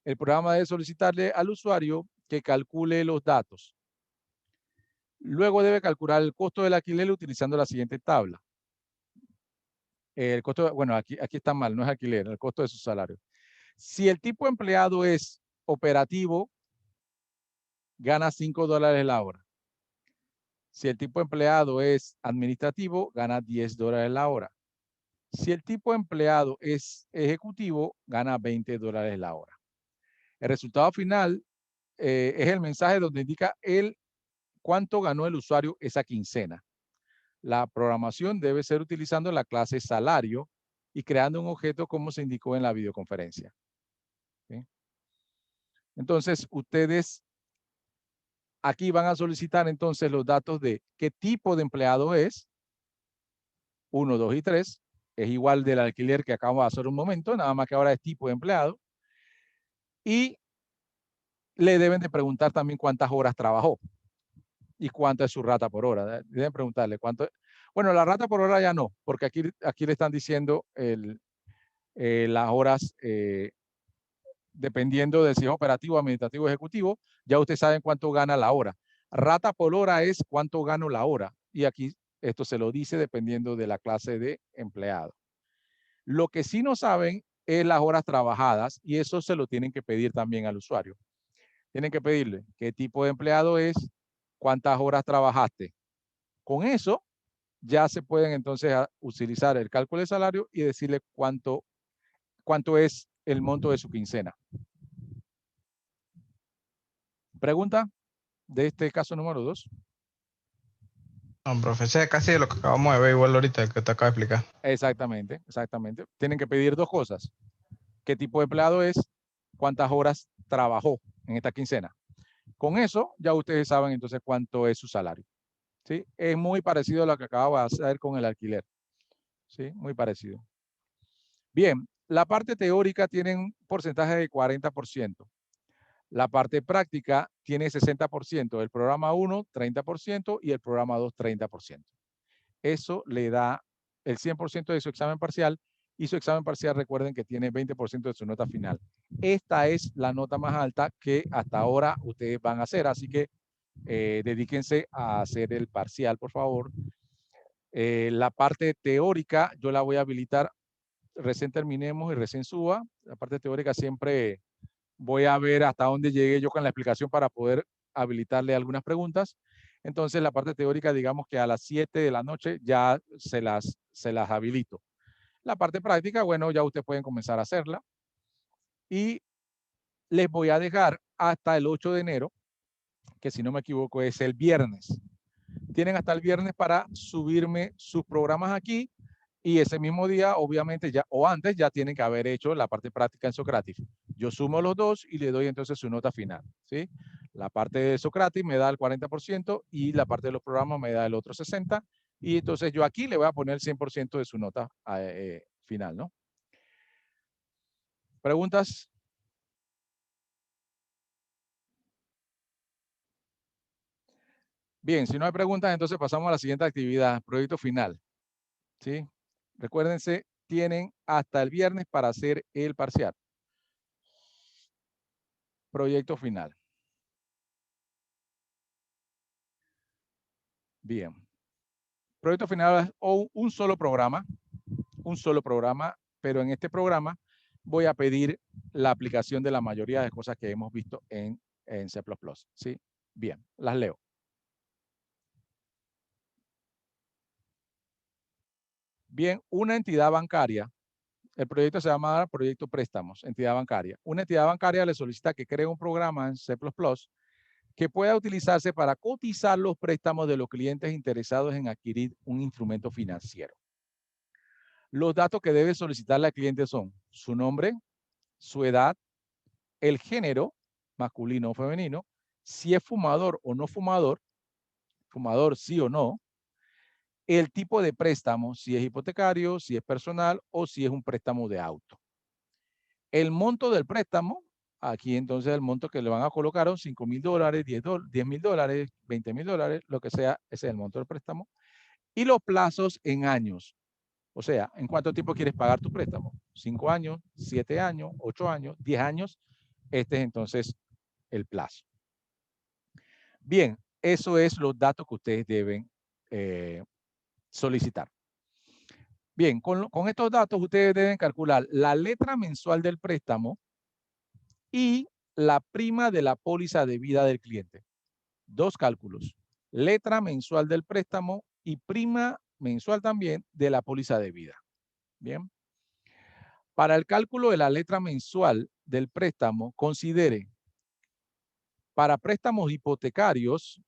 El programa debe solicitarle al usuario que calcule los datos. Luego debe calcular el costo del alquiler utilizando la siguiente tabla. El costo, bueno, aquí está mal, no es alquiler, el costo de su salario. Si el tipo de empleado es operativo, gana $5 la hora. Si el tipo de empleado es administrativo, gana $10 la hora. Si el tipo de empleado es ejecutivo, gana $20 la hora. El resultado final es el mensaje donde indica cuánto ganó el usuario esa quincena. La programación debe ser utilizando la clase salario y creando un objeto como se indicó en la videoconferencia. ¿Sí? Entonces, ustedes aquí van a solicitar entonces los datos de qué tipo de empleado es, 1, 2 y 3, es igual del alquiler que acabamos de hacer un momento, nada más que ahora es tipo de empleado, y le deben de preguntar también cuántas horas trabajó y cuánto es su rata por hora. Deben preguntarle cuánto. Bueno, la rata por hora ya no, porque aquí le están diciendo las horas dependiendo de si es operativo, administrativo, ejecutivo, ya ustedes saben cuánto gana la hora. Rata por hora es cuánto gano la hora. Y aquí esto se lo dice dependiendo de la clase de empleado. Lo que sí no saben es las horas trabajadas y eso se lo tienen que pedir también al usuario. Tienen que pedirle qué tipo de empleado es, cuántas horas trabajaste. Con eso ya se pueden entonces utilizar el cálculo de salario y decirle cuánto es el monto de su quincena. ¿Pregunta de este caso número 2? No, profe, ese es casi de lo que acabamos de ver igual ahorita que te acabo de explicar. Exactamente, exactamente. Tienen que pedir 2 cosas. ¿Qué tipo de empleado es? ¿Cuántas horas trabajó en esta quincena? Con eso ya ustedes saben entonces cuánto es su salario. ¿Sí? Es muy parecido a lo que acabo de hacer con el alquiler. ¿Sí? Muy parecido. Bien, la parte teórica tiene un porcentaje de 40%. La parte práctica tiene 60%. El programa 1, 30% y el programa 2, 30%. Eso le da el 100% de su examen parcial y su examen parcial, recuerden que tiene 20% de su nota final. Esta es la nota más alta que hasta ahora ustedes van a hacer, así que dedíquense a hacer el parcial, por favor. La parte teórica yo la voy a habilitar recién terminemos y recién suba. La parte teórica siempre voy a ver hasta dónde llegué yo con la explicación para poder habilitarle algunas preguntas. Entonces, la parte teórica, digamos que a las 7 de la noche ya se las habilito. La parte práctica, bueno, ya ustedes pueden comenzar a hacerla. Y les voy a dejar hasta el 8 de enero, que si no me equivoco es el viernes. Tienen hasta el viernes para subirme sus programas aquí y ese mismo día, obviamente, ya o antes, ya tienen que haber hecho la parte práctica en Socrative. Yo sumo los dos y le doy entonces su nota final, ¿sí? La parte de Socrative me da el 40% y la parte de los programas me da el otro 60%. Y entonces yo aquí le voy a poner el 100% de su nota final, ¿no? ¿Preguntas? Bien, si no hay preguntas, entonces pasamos a la siguiente actividad, proyecto final, ¿sí? Recuérdense, tienen hasta el viernes para hacer el parcial. Proyecto final. Bien. Proyecto final es un solo programa, pero en este programa voy a pedir la aplicación de la mayoría de cosas que hemos visto en C++, ¿sí? Bien, las leo. Bien, una entidad bancaria, el proyecto se llama Proyecto Préstamos, entidad bancaria. Una entidad bancaria le solicita que cree un programa en C++ que pueda utilizarse para cotizar los préstamos de los clientes interesados en adquirir un instrumento financiero. Los datos que debe solicitarle al cliente son su nombre, su edad, el género, masculino o femenino, si es fumador o no fumador, fumador sí o no, el tipo de préstamo, si es hipotecario, si es personal o si es un préstamo de auto. El monto del préstamo, aquí entonces el monto que le van a colocar son $5,000, $10,000, $20,000, lo que sea, ese es el monto del préstamo. Y los plazos en años. O sea, ¿en cuánto tiempo quieres pagar tu préstamo? 5 años, 7 años, 8 años, 10 años. Este es entonces el plazo. Bien, eso es los datos que ustedes deben solicitar. Bien, con estos datos ustedes deben calcular la letra mensual del préstamo y la prima de la póliza de vida del cliente. Dos cálculos. Letra mensual del préstamo y prima mensual también de la póliza de vida. Bien. Para el cálculo de la letra mensual del préstamo, considere para préstamos hipotecarios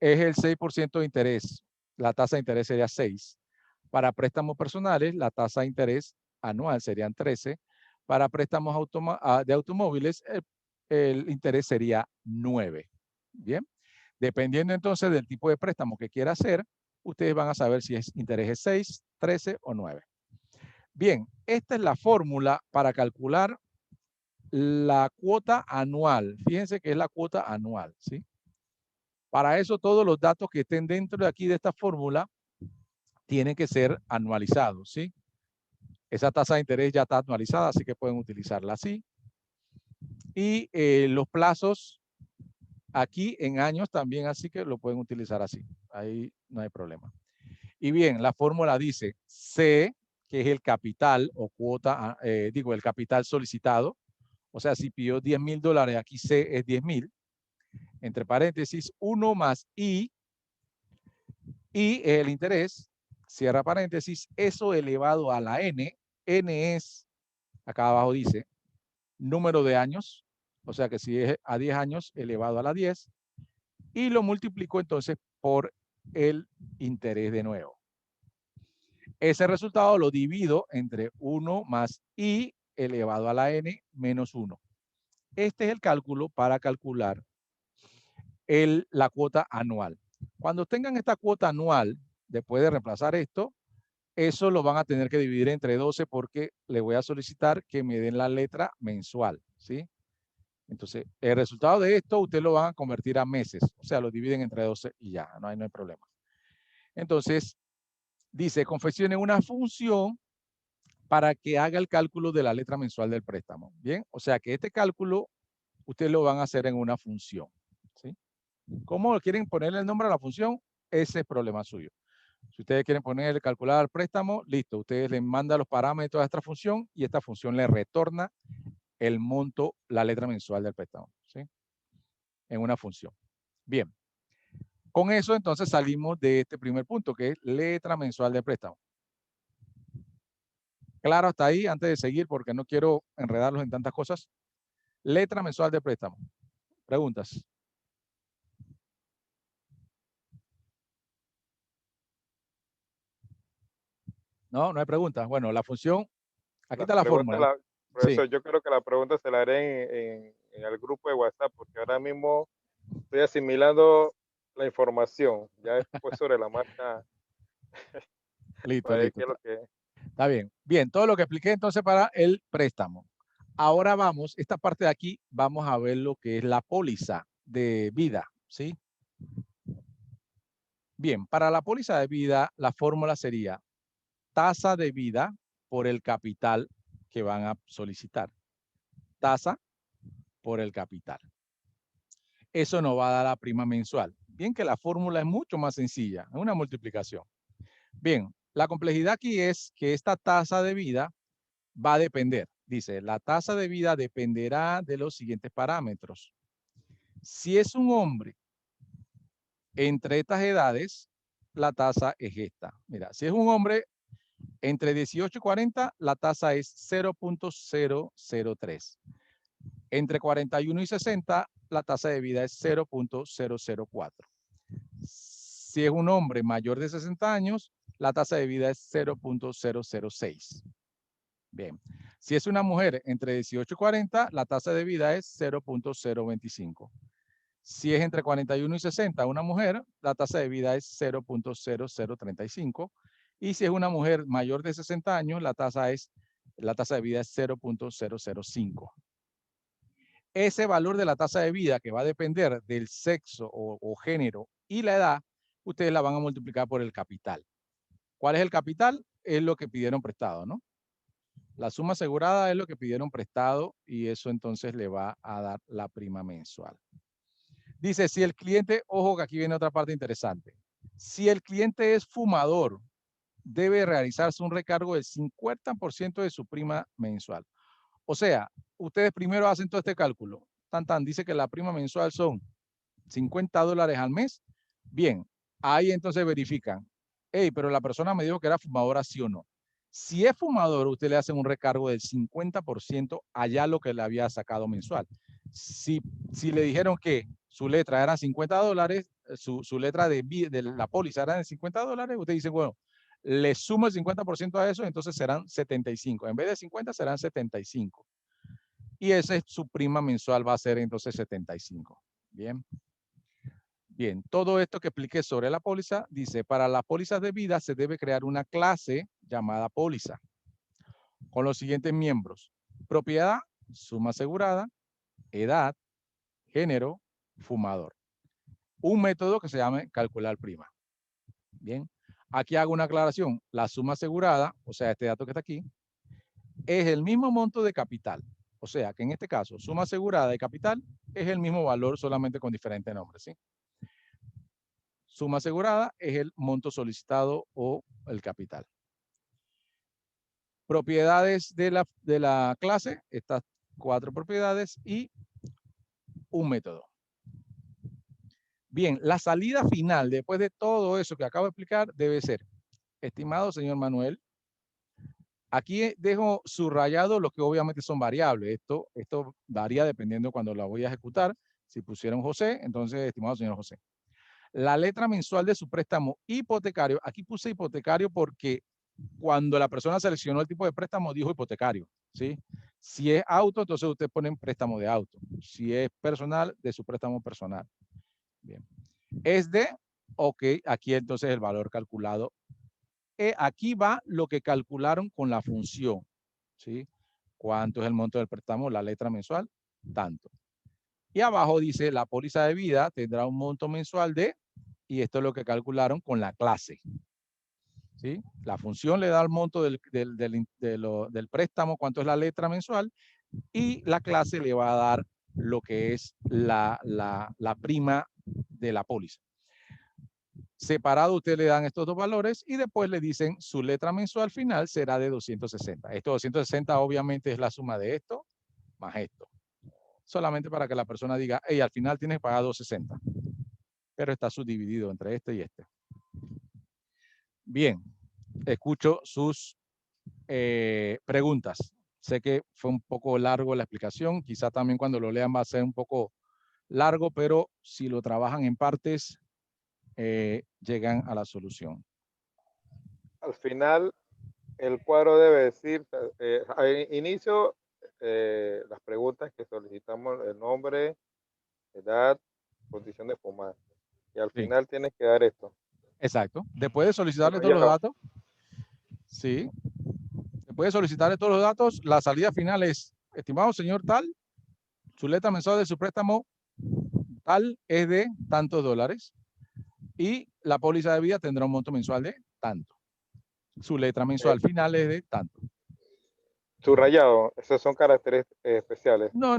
es el 6% de interés. La tasa de interés sería 6. Para préstamos personales, la tasa de interés anual serían 13. Para préstamos de automóviles, el interés sería 9. Bien. Dependiendo entonces del tipo de préstamo que quiera hacer, ustedes van a saber si es interés es 6, 13 o 9. Bien, esta es la fórmula para calcular la cuota anual. Fíjense que es la cuota anual, ¿sí? Para eso todos los datos que estén dentro de aquí de esta fórmula tienen que ser anualizados, ¿sí? Esa tasa de interés ya está anualizada, así que pueden utilizarla así. Y los plazos aquí en años también, así que lo pueden utilizar así. Ahí no hay problema. Y bien, la fórmula dice C, que es el capital o cuota, el capital solicitado. O sea, si pidió $10,000, aquí C es 10,000. Entre paréntesis, 1 más I es el interés, cierra paréntesis, eso elevado a la N. N es, acá abajo dice, número de años. O sea que si es a 10 años, elevado a la 10. Y lo multiplico entonces por el interés de nuevo. Ese resultado lo divido entre 1 más I elevado a la N menos 1. Este es el cálculo para calcular la cuota anual. Cuando tengan esta cuota anual, después de reemplazar esto, eso lo van a tener que dividir entre 12 porque le voy a solicitar que me den la letra mensual, ¿sí? Entonces, el resultado de esto, ustedes lo van a convertir a meses. O sea, lo dividen entre 12 y ya, no hay problema. Entonces, dice, confeccione una función para que haga el cálculo de la letra mensual del préstamo. Bien, o sea que este cálculo, ustedes lo van a hacer en una función, ¿sí? ¿Cómo quieren ponerle el nombre a la función? Ese es problema suyo. Si ustedes quieren poner, calcular el préstamo, listo. Ustedes le mandan los parámetros a esta función y esta función le retorna el monto, la letra mensual del préstamo, ¿sí? En una función. Bien. Con eso, entonces, salimos de este primer punto, que es letra mensual del préstamo. Claro, hasta ahí, antes de seguir, porque no quiero enredarlos en tantas cosas. Letra mensual del préstamo. Preguntas. No, no hay preguntas. Bueno, la función, aquí La está la pregunta, fórmula. Sí, profesor, yo creo que la pregunta se la haré en el grupo de WhatsApp, porque ahora mismo estoy asimilando la información. Ya después sobre la marcha, listo, para ver listo. qué es lo que... Está bien. Bien, todo lo que expliqué entonces para el préstamo. Ahora vamos, esta parte de aquí, vamos a ver lo que es la póliza de vida, ¿sí? Bien, para la póliza de vida, la fórmula sería tasa de vida por el capital que van a solicitar. Tasa por el capital. Eso nos va a dar la prima mensual. Bien que la fórmula es mucho más sencilla, es una multiplicación. Bien, la complejidad aquí es que esta tasa de vida va a depender. Dice, la tasa de vida dependerá de los siguientes parámetros. Si es un hombre entre estas edades, la tasa es esta. Mira, si es un hombre entre 18 y 40, la tasa es 0.003. Entre 41 y 60, la tasa de vida es 0.004. Si es un hombre mayor de 60 años, la tasa de vida es 0.006. Bien. Si es una mujer entre 18 y 40, la tasa de vida es 0.025. Si es entre 41 y 60 una mujer, la tasa de vida es 0.0035. Y si es una mujer mayor de 60 años, la tasa de vida es 0.005. Ese valor de la tasa de vida, que va a depender del sexo o género y la edad, ustedes la van a multiplicar por el capital. ¿Cuál es el capital? Es lo que pidieron prestado, ¿no? La suma asegurada es lo que pidieron prestado y eso entonces le va a dar la prima mensual. Dice, si el cliente, ojo que aquí viene otra parte interesante. Si el cliente es fumador, debe realizarse un recargo del 50% de su prima mensual. O sea, ustedes primero hacen todo este cálculo. Dice que la prima mensual son $50 al mes. Bien, ahí entonces verifican. Hey, pero la persona me dijo que era fumadora, ¿sí o no? Si es fumador, usted le hace un recargo del 50% allá lo que le había sacado mensual. Si le dijeron que su letra era $50, su letra de la póliza era de $50, usted dice, bueno, le sumo el 50% a eso, entonces serán 75. En vez de 50 serán 75. Y esa es su prima mensual, va a ser entonces 75. Bien. Bien, todo esto que expliqué sobre la póliza, dice, para las pólizas de vida se debe crear una clase llamada póliza con los siguientes miembros: propiedad, suma asegurada, edad, género, fumador. Un método que se llama calcular prima. Bien, aquí hago una aclaración. La suma asegurada, o sea, este dato que está aquí, es el mismo monto de capital. O sea, que en este caso, suma asegurada y capital es el mismo valor, solamente con diferentes nombres, ¿sí? Suma asegurada es el monto solicitado o el capital. Propiedades de la clase, estas 4 propiedades y un método. Bien, la salida final, después de todo eso que acabo de explicar, debe ser, estimado señor Manuel, aquí dejo subrayado lo que obviamente son variables. Esto varía dependiendo cuando la voy a ejecutar. Si pusieron José, entonces, estimado señor José. La letra mensual de su préstamo hipotecario, aquí puse hipotecario porque cuando la persona seleccionó el tipo de préstamo, dijo hipotecario, ¿sí? Si es auto, entonces usted pone préstamo de auto. Si es personal, de su préstamo personal. Bien. Es de, ok, aquí entonces el valor calculado aquí va lo que calcularon con la función, ¿sí? ¿Cuánto es el monto del préstamo? La letra mensual, tanto. Y abajo dice, la póliza de vida tendrá un monto mensual de, y esto es lo que calcularon con la clase, ¿sí? La función le da el monto del préstamo, cuánto es la letra mensual, y la clase le va a dar lo que es la prima de la póliza. Separado, ustedes le dan estos dos valores y después le dicen su letra mensual final será de 260. Esto 260 obviamente es la suma de esto más esto. Solamente para que la persona diga, hey, al final tienes que pagar 260. Pero está subdividido entre este y este. Bien, escucho sus preguntas. Sé que fue un poco largo la explicación. Quizá también cuando lo lean va a ser un poco largo, pero si lo trabajan en partes, llegan a la solución. Al final, el cuadro debe decir, al inicio, las preguntas que solicitamos, el nombre, edad, condición de fumar. Y al Sí. final tienes que dar esto. Exacto. Después de solicitarle todos los datos, sí. Después de solicitarle todos los datos, la salida final es, estimado señor tal, su letra mensual de su préstamo tal es de tantos dólares y la póliza de vida tendrá un monto mensual de tanto. Su letra mensual final es de tanto. Subrayado, esos son caracteres especiales. No.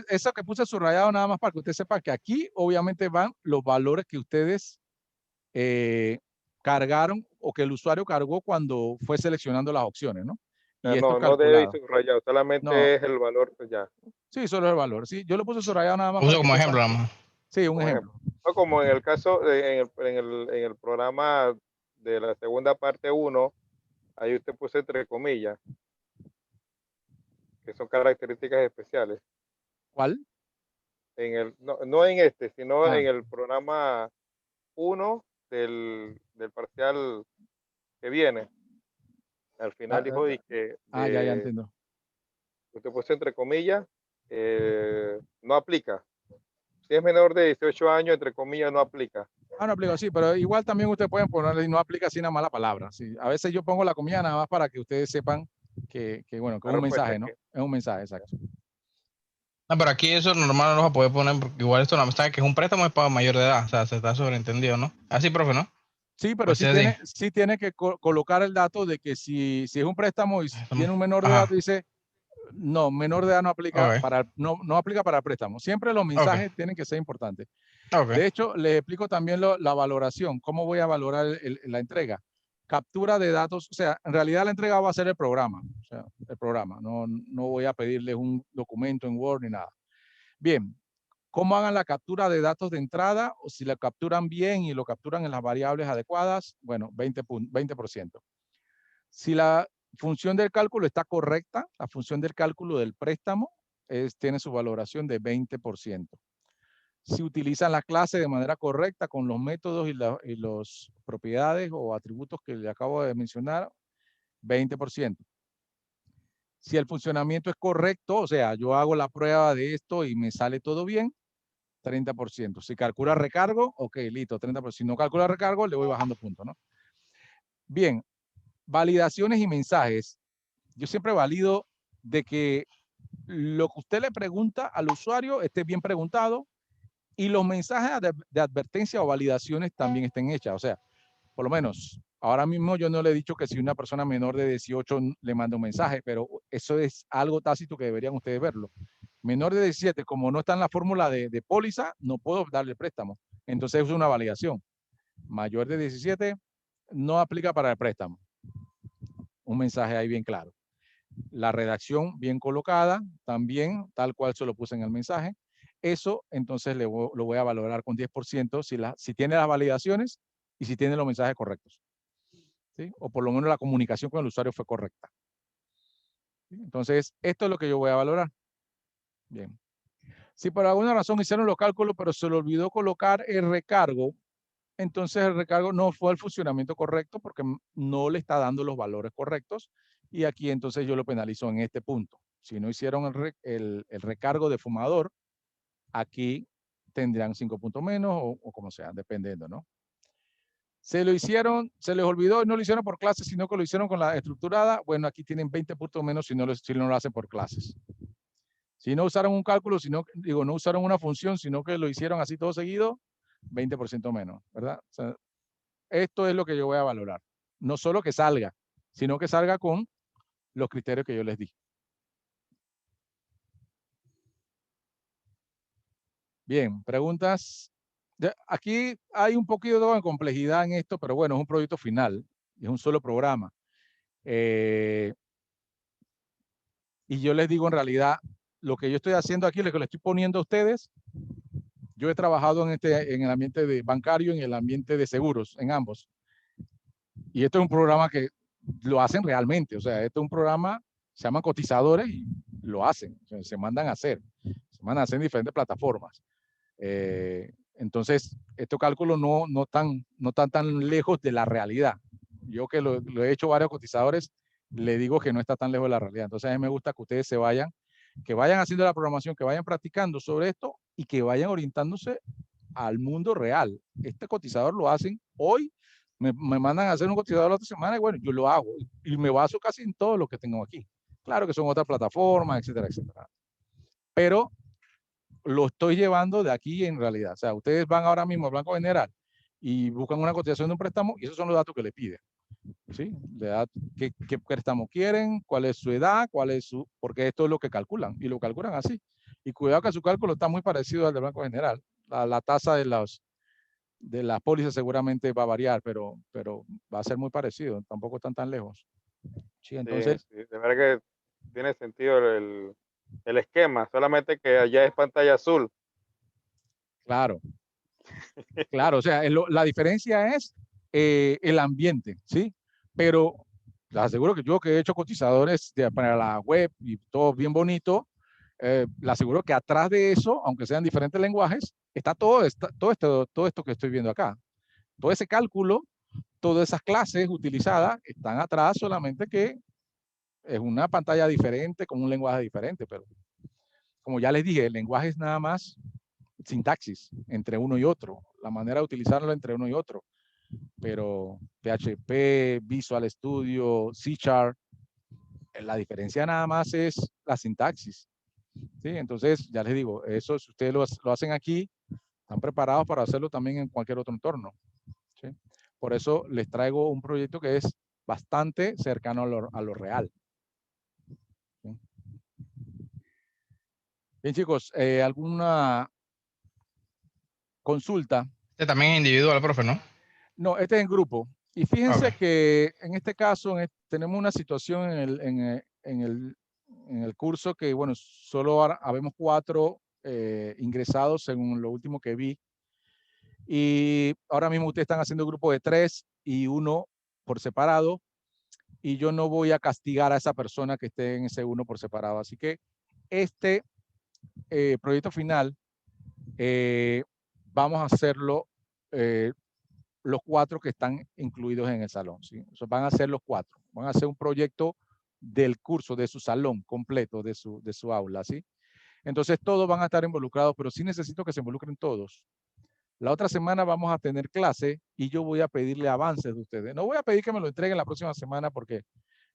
Eso que puse subrayado nada más para que usted sepa que aquí obviamente van los valores que ustedes cargaron o que el usuario cargó cuando fue seleccionando las opciones, ¿no? Y esto No debe ir calculado. subrayado, solamente No, es el valor ya. sí, solo es el valor. Sí, yo lo puse subrayado nada más. Uso Para que como sepan. ejemplo, nada más. Sí, un Como ejemplo. No, como en el caso, en el programa de la segunda parte 1, ahí usted puso entre comillas, que son características especiales. ¿Cuál? No en este, sino Ah, en el programa 1 del parcial que viene. Al final dijo ya entiendo. usted puso entre comillas, no aplica. Si es menor de 18 años, entre comillas, no aplica. No aplica, sí, pero igual también ustedes pueden ponerle, no aplica así una mala palabra. Sí, a veces yo pongo la comida nada más para que ustedes sepan bueno, que es un mensaje, ¿no? Es un mensaje, exacto. No, pero aquí eso normal no lo vas a poder poner porque igual esto no sabe que es un préstamo es para mayor de edad, o sea, se está sobreentendido, ¿no? Así, profe, ¿no? Sí, pero Pues sí tiene que colocar el dato de que si es un préstamo y tiene un menor de edad, Ajá. dice, no, menor de edad no aplica Ok. no aplica para el préstamo. Siempre los mensajes tienen que ser importantes. Ok. De hecho, les explico también la valoración, cómo voy a valorar la entrega. Captura de datos, o sea, en realidad la entrega va a ser el programa, o sea, el programa, no voy a pedirles un documento en Word ni nada. Bien, ¿cómo hagan la captura de datos de entrada? O si la capturan bien y lo capturan en las variables adecuadas, bueno, 20%. Si la función del cálculo está correcta, la función del cálculo del préstamo tiene su valoración de 20%. Si utilizan la clase de manera correcta con los métodos y las propiedades o atributos que le acabo de mencionar, 20%. Si el funcionamiento es correcto, o sea, yo hago la prueba de esto y me sale todo bien, 30%. Si calcula recargo, ok, listo, 30%. Si no calcula recargo, le voy bajando puntos, ¿no? Bien, validaciones y mensajes. Yo siempre valido de que lo que usted le pregunta al usuario esté bien preguntado y los mensajes de advertencia o validaciones también estén hechas. O sea, por lo menos, ahora mismo yo no le he dicho que si una persona menor de 18 le manda un mensaje, pero eso es algo tácito que deberían ustedes verlo. Menor de 17, como no está en la fórmula de póliza, no puedo darle el préstamo. Entonces es una validación. Mayor de 17 no aplica para el préstamo. Un mensaje ahí bien claro. La redacción bien colocada, también tal cual se lo puse en el mensaje. Eso entonces lo voy a valorar con 10% si tiene las validaciones y si tiene los mensajes correctos. ¿Sí? O por lo menos la comunicación con el usuario fue correcta. ¿Sí? Entonces, esto es lo que yo voy a valorar. Bien. Si por alguna razón hicieron los cálculos, pero se le olvidó colocar el recargo, entonces el recargo no fue el funcionamiento correcto porque no le está dando los valores correctos y aquí entonces yo lo penalizo en este punto. Si no hicieron el recargo de fumador, aquí tendrán 5 puntos menos o como sea, dependiendo, ¿no? Se lo hicieron, se les olvidó y no lo hicieron por clases, sino que lo hicieron con la estructurada. Bueno, aquí tienen 20 puntos menos si no lo hacen por clases. Si no usaron un cálculo, no usaron una función, sino que lo hicieron así todo seguido, 20% menos, ¿verdad? O sea, esto es lo que yo voy a valorar. No solo que salga, sino que salga con los criterios que yo les di. Bien, preguntas. Aquí hay un poquito de complejidad en esto, pero bueno, es un proyecto final, es un solo programa. Y yo les digo en realidad, lo que yo estoy haciendo aquí, lo que le estoy poniendo a ustedes, yo he trabajado en el ambiente bancario, en el ambiente de seguros, en ambos. Y esto es un programa que lo hacen realmente, o sea, esto es un programa, se llaman cotizadores y lo hacen, o sea, se mandan a hacer en diferentes plataformas. Entonces, estos cálculos no están tan lejos de la realidad. Yo que lo he hecho varios cotizadores, le digo que no está tan lejos de la realidad. Entonces, a mí me gusta que ustedes que vayan haciendo la programación, que vayan practicando sobre esto y que vayan orientándose al mundo real. Este cotizador lo hacen hoy, me mandan a hacer un cotizador la otra semana y bueno, yo lo hago y me baso casi en todo lo que tengo aquí. Claro que son otras plataformas, etcétera, etcétera. Pero lo estoy llevando de aquí en realidad. O sea, ustedes van ahora mismo al Banco General y buscan una cotización de un préstamo y esos son los datos que le piden. ¿Sí? ¿Qué préstamo quieren? ¿Cuál es su edad? Porque esto es lo que calculan y lo calculan así. Y cuidado que su cálculo está muy parecido al del Banco General. La tasa de las pólizas seguramente va a variar, pero va a ser muy parecido. Tampoco están tan lejos. Sí, entonces. Sí, de verdad que tiene sentido el esquema, solamente que allá es pantalla azul. Claro. Claro, o sea, la diferencia es el ambiente, ¿sí? Pero les aseguro que yo que he hecho cotizadores para la web y todo bien bonito, les aseguro que atrás de eso, aunque sean diferentes lenguajes, está todo esto que estoy viendo acá. Todo ese cálculo, todas esas clases utilizadas están atrás, solamente que es una pantalla diferente con un lenguaje diferente, pero como ya les dije, el lenguaje es nada más sintaxis entre uno y otro, la manera de utilizarlo entre uno y otro. Pero PHP, Visual Studio, C#, la diferencia nada más es la sintaxis. ¿Sí? Entonces, ya les digo, eso si ustedes lo hacen aquí, están preparados para hacerlo también en cualquier otro entorno. ¿Sí? Por eso les traigo un proyecto que es bastante cercano a lo real. ¿Sí? Bien, chicos, ¿alguna consulta? Este también es individual, profe, ¿no? No, este es en grupo. Y fíjense que en este caso tenemos una situación en el curso que, bueno, solo habemos 4 ingresados según lo último que vi. Y ahora mismo ustedes están haciendo grupo de 3 y 1 por separado. Y yo no voy a castigar a esa persona que esté en ese 1 por separado. Así que este proyecto final vamos a hacerlo los 4 que están incluidos en el salón. ¿Sí? O sea, van a ser los 4. Van a hacer un proyecto del curso, de su salón completo, de su aula. ¿Sí? Entonces, todos van a estar involucrados, pero sí necesito que se involucren todos. La otra semana vamos a tener clase y yo voy a pedirle avances de ustedes. No voy a pedir que me lo entreguen la próxima semana porque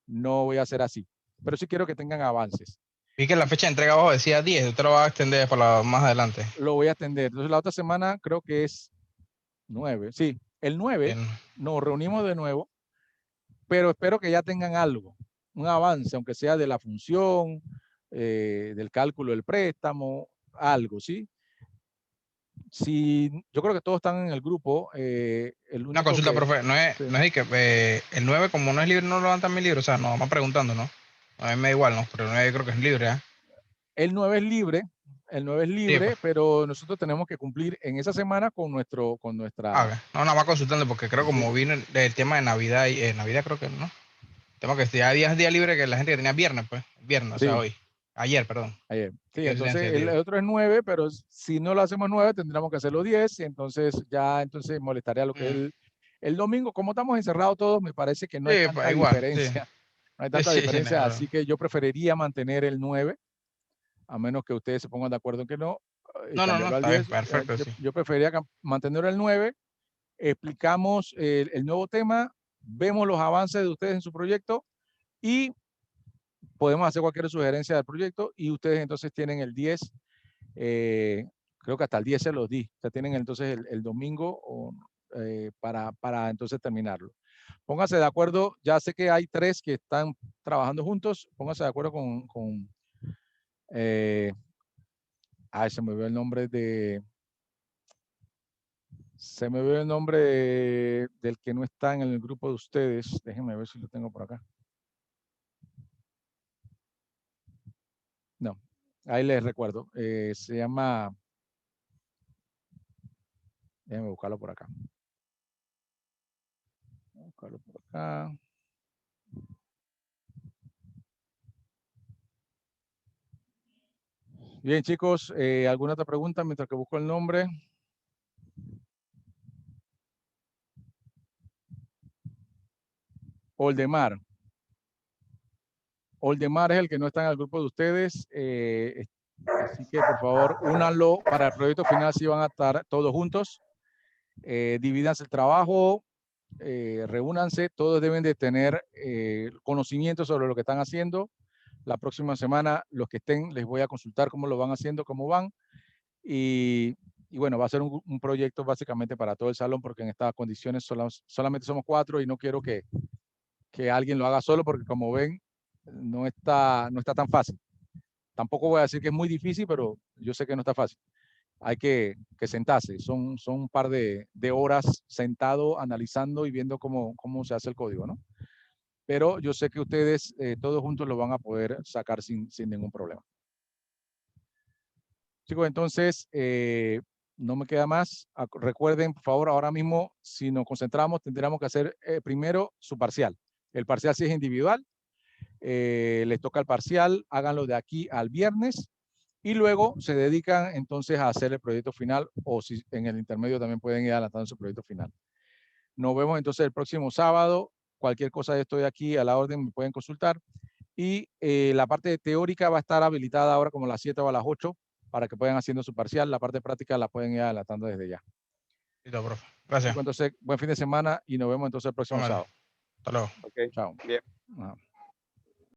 no voy a hacer así, pero sí quiero que tengan avances. Vi que la fecha de entrega abajo decía 10, usted lo va a extender para más adelante. Lo voy a atender. Entonces, la otra semana creo que es 9. Sí, el 9 nos reunimos de nuevo, pero espero que ya tengan algo, un avance, aunque sea de la función, del cálculo del préstamo, algo, ¿sí? Yo creo que todos están en el grupo. Una consulta, profe, no es de que el 9 como no es libre, no lo dan también libre, o sea, nos vamos preguntando, ¿no? A mí me da igual, ¿no? Pero el 9 creo que es libre, ¿eh? El 9 es libre, Sí, pues. pero nosotros tenemos que cumplir en esa semana con nuestra... Okay. No, nada más consultando porque creo como vino el tema de Navidad, y Navidad creo que no. El tema que ya día libre que la gente que tenía viernes, pues, viernes, Sí. o sea, hoy. Ayer, perdón. Ayer. Sí, Yo entonces tenía el entendido. otro es 9, pero si no lo hacemos 9, tendríamos que hacerlo 10, y entonces molestaría lo que es el domingo. Como estamos encerrados todos, me parece que no hay Sí, tanta pues igual, sí. diferencia. No hay tanta Sí, diferencia, no. así que yo preferiría mantener el 9, a menos que ustedes se pongan de acuerdo en que no, y No, cambiarlo al está bien, 10. perfecto, sí. Yo preferiría mantener el 9 explicamos el nuevo tema, vemos los avances de ustedes en su proyecto y podemos hacer cualquier sugerencia del proyecto y ustedes entonces tienen el 10, creo que hasta el 10 se los di, o sea, tienen entonces el domingo para entonces terminarlo. Pónganse de acuerdo, ya sé que hay 3 que están trabajando juntos, pónganse de acuerdo se me olvidó el nombre del que no está en el grupo de ustedes. Déjenme ver si lo tengo por acá. No, ahí les recuerdo. Se llama... Déjenme buscarlo por acá. Buscarlo por acá. Bien, chicos, ¿alguna otra pregunta mientras que busco el nombre? Oldemar. Oldemar es el que no está en el grupo de ustedes. Así que, por favor, únanlo para el proyecto final si van a estar todos juntos. Divídanse el trabajo, reúnanse. Todos deben de tener conocimiento sobre lo que están haciendo. La próxima semana, los que estén, les voy a consultar cómo lo van haciendo, cómo van. Y bueno, va a ser un proyecto básicamente para todo el salón, porque en estas condiciones solamente somos 4 y no quiero que alguien lo haga solo, porque como ven, no está tan fácil. Tampoco voy a decir que es muy difícil, pero yo sé que no está fácil. Hay que sentarse. Son un par de horas sentado, analizando y viendo cómo se hace el código, ¿no? Pero yo sé que ustedes todos juntos lo van a poder sacar sin ningún problema. Chicos, entonces, no me queda más. Recuerden, por favor, ahora mismo, si nos concentramos, tendríamos que hacer primero su parcial. El parcial si es individual, les toca el parcial, háganlo de aquí al viernes y luego se dedican entonces a hacer el proyecto final, o si en el intermedio también pueden ir adelantando su proyecto final. Nos vemos entonces el próximo sábado. Cualquier cosa, estoy aquí a la orden, me pueden consultar. Y la parte teórica va a estar habilitada ahora como a las 7 o a las 8 para que puedan haciendo su parcial. La parte práctica la pueden ir adelantando desde ya. Listo, profe. Gracias. Entonces, buen fin de semana y nos vemos entonces el próximo sábado. Hasta luego. Ok, Chao. bien. Ajá.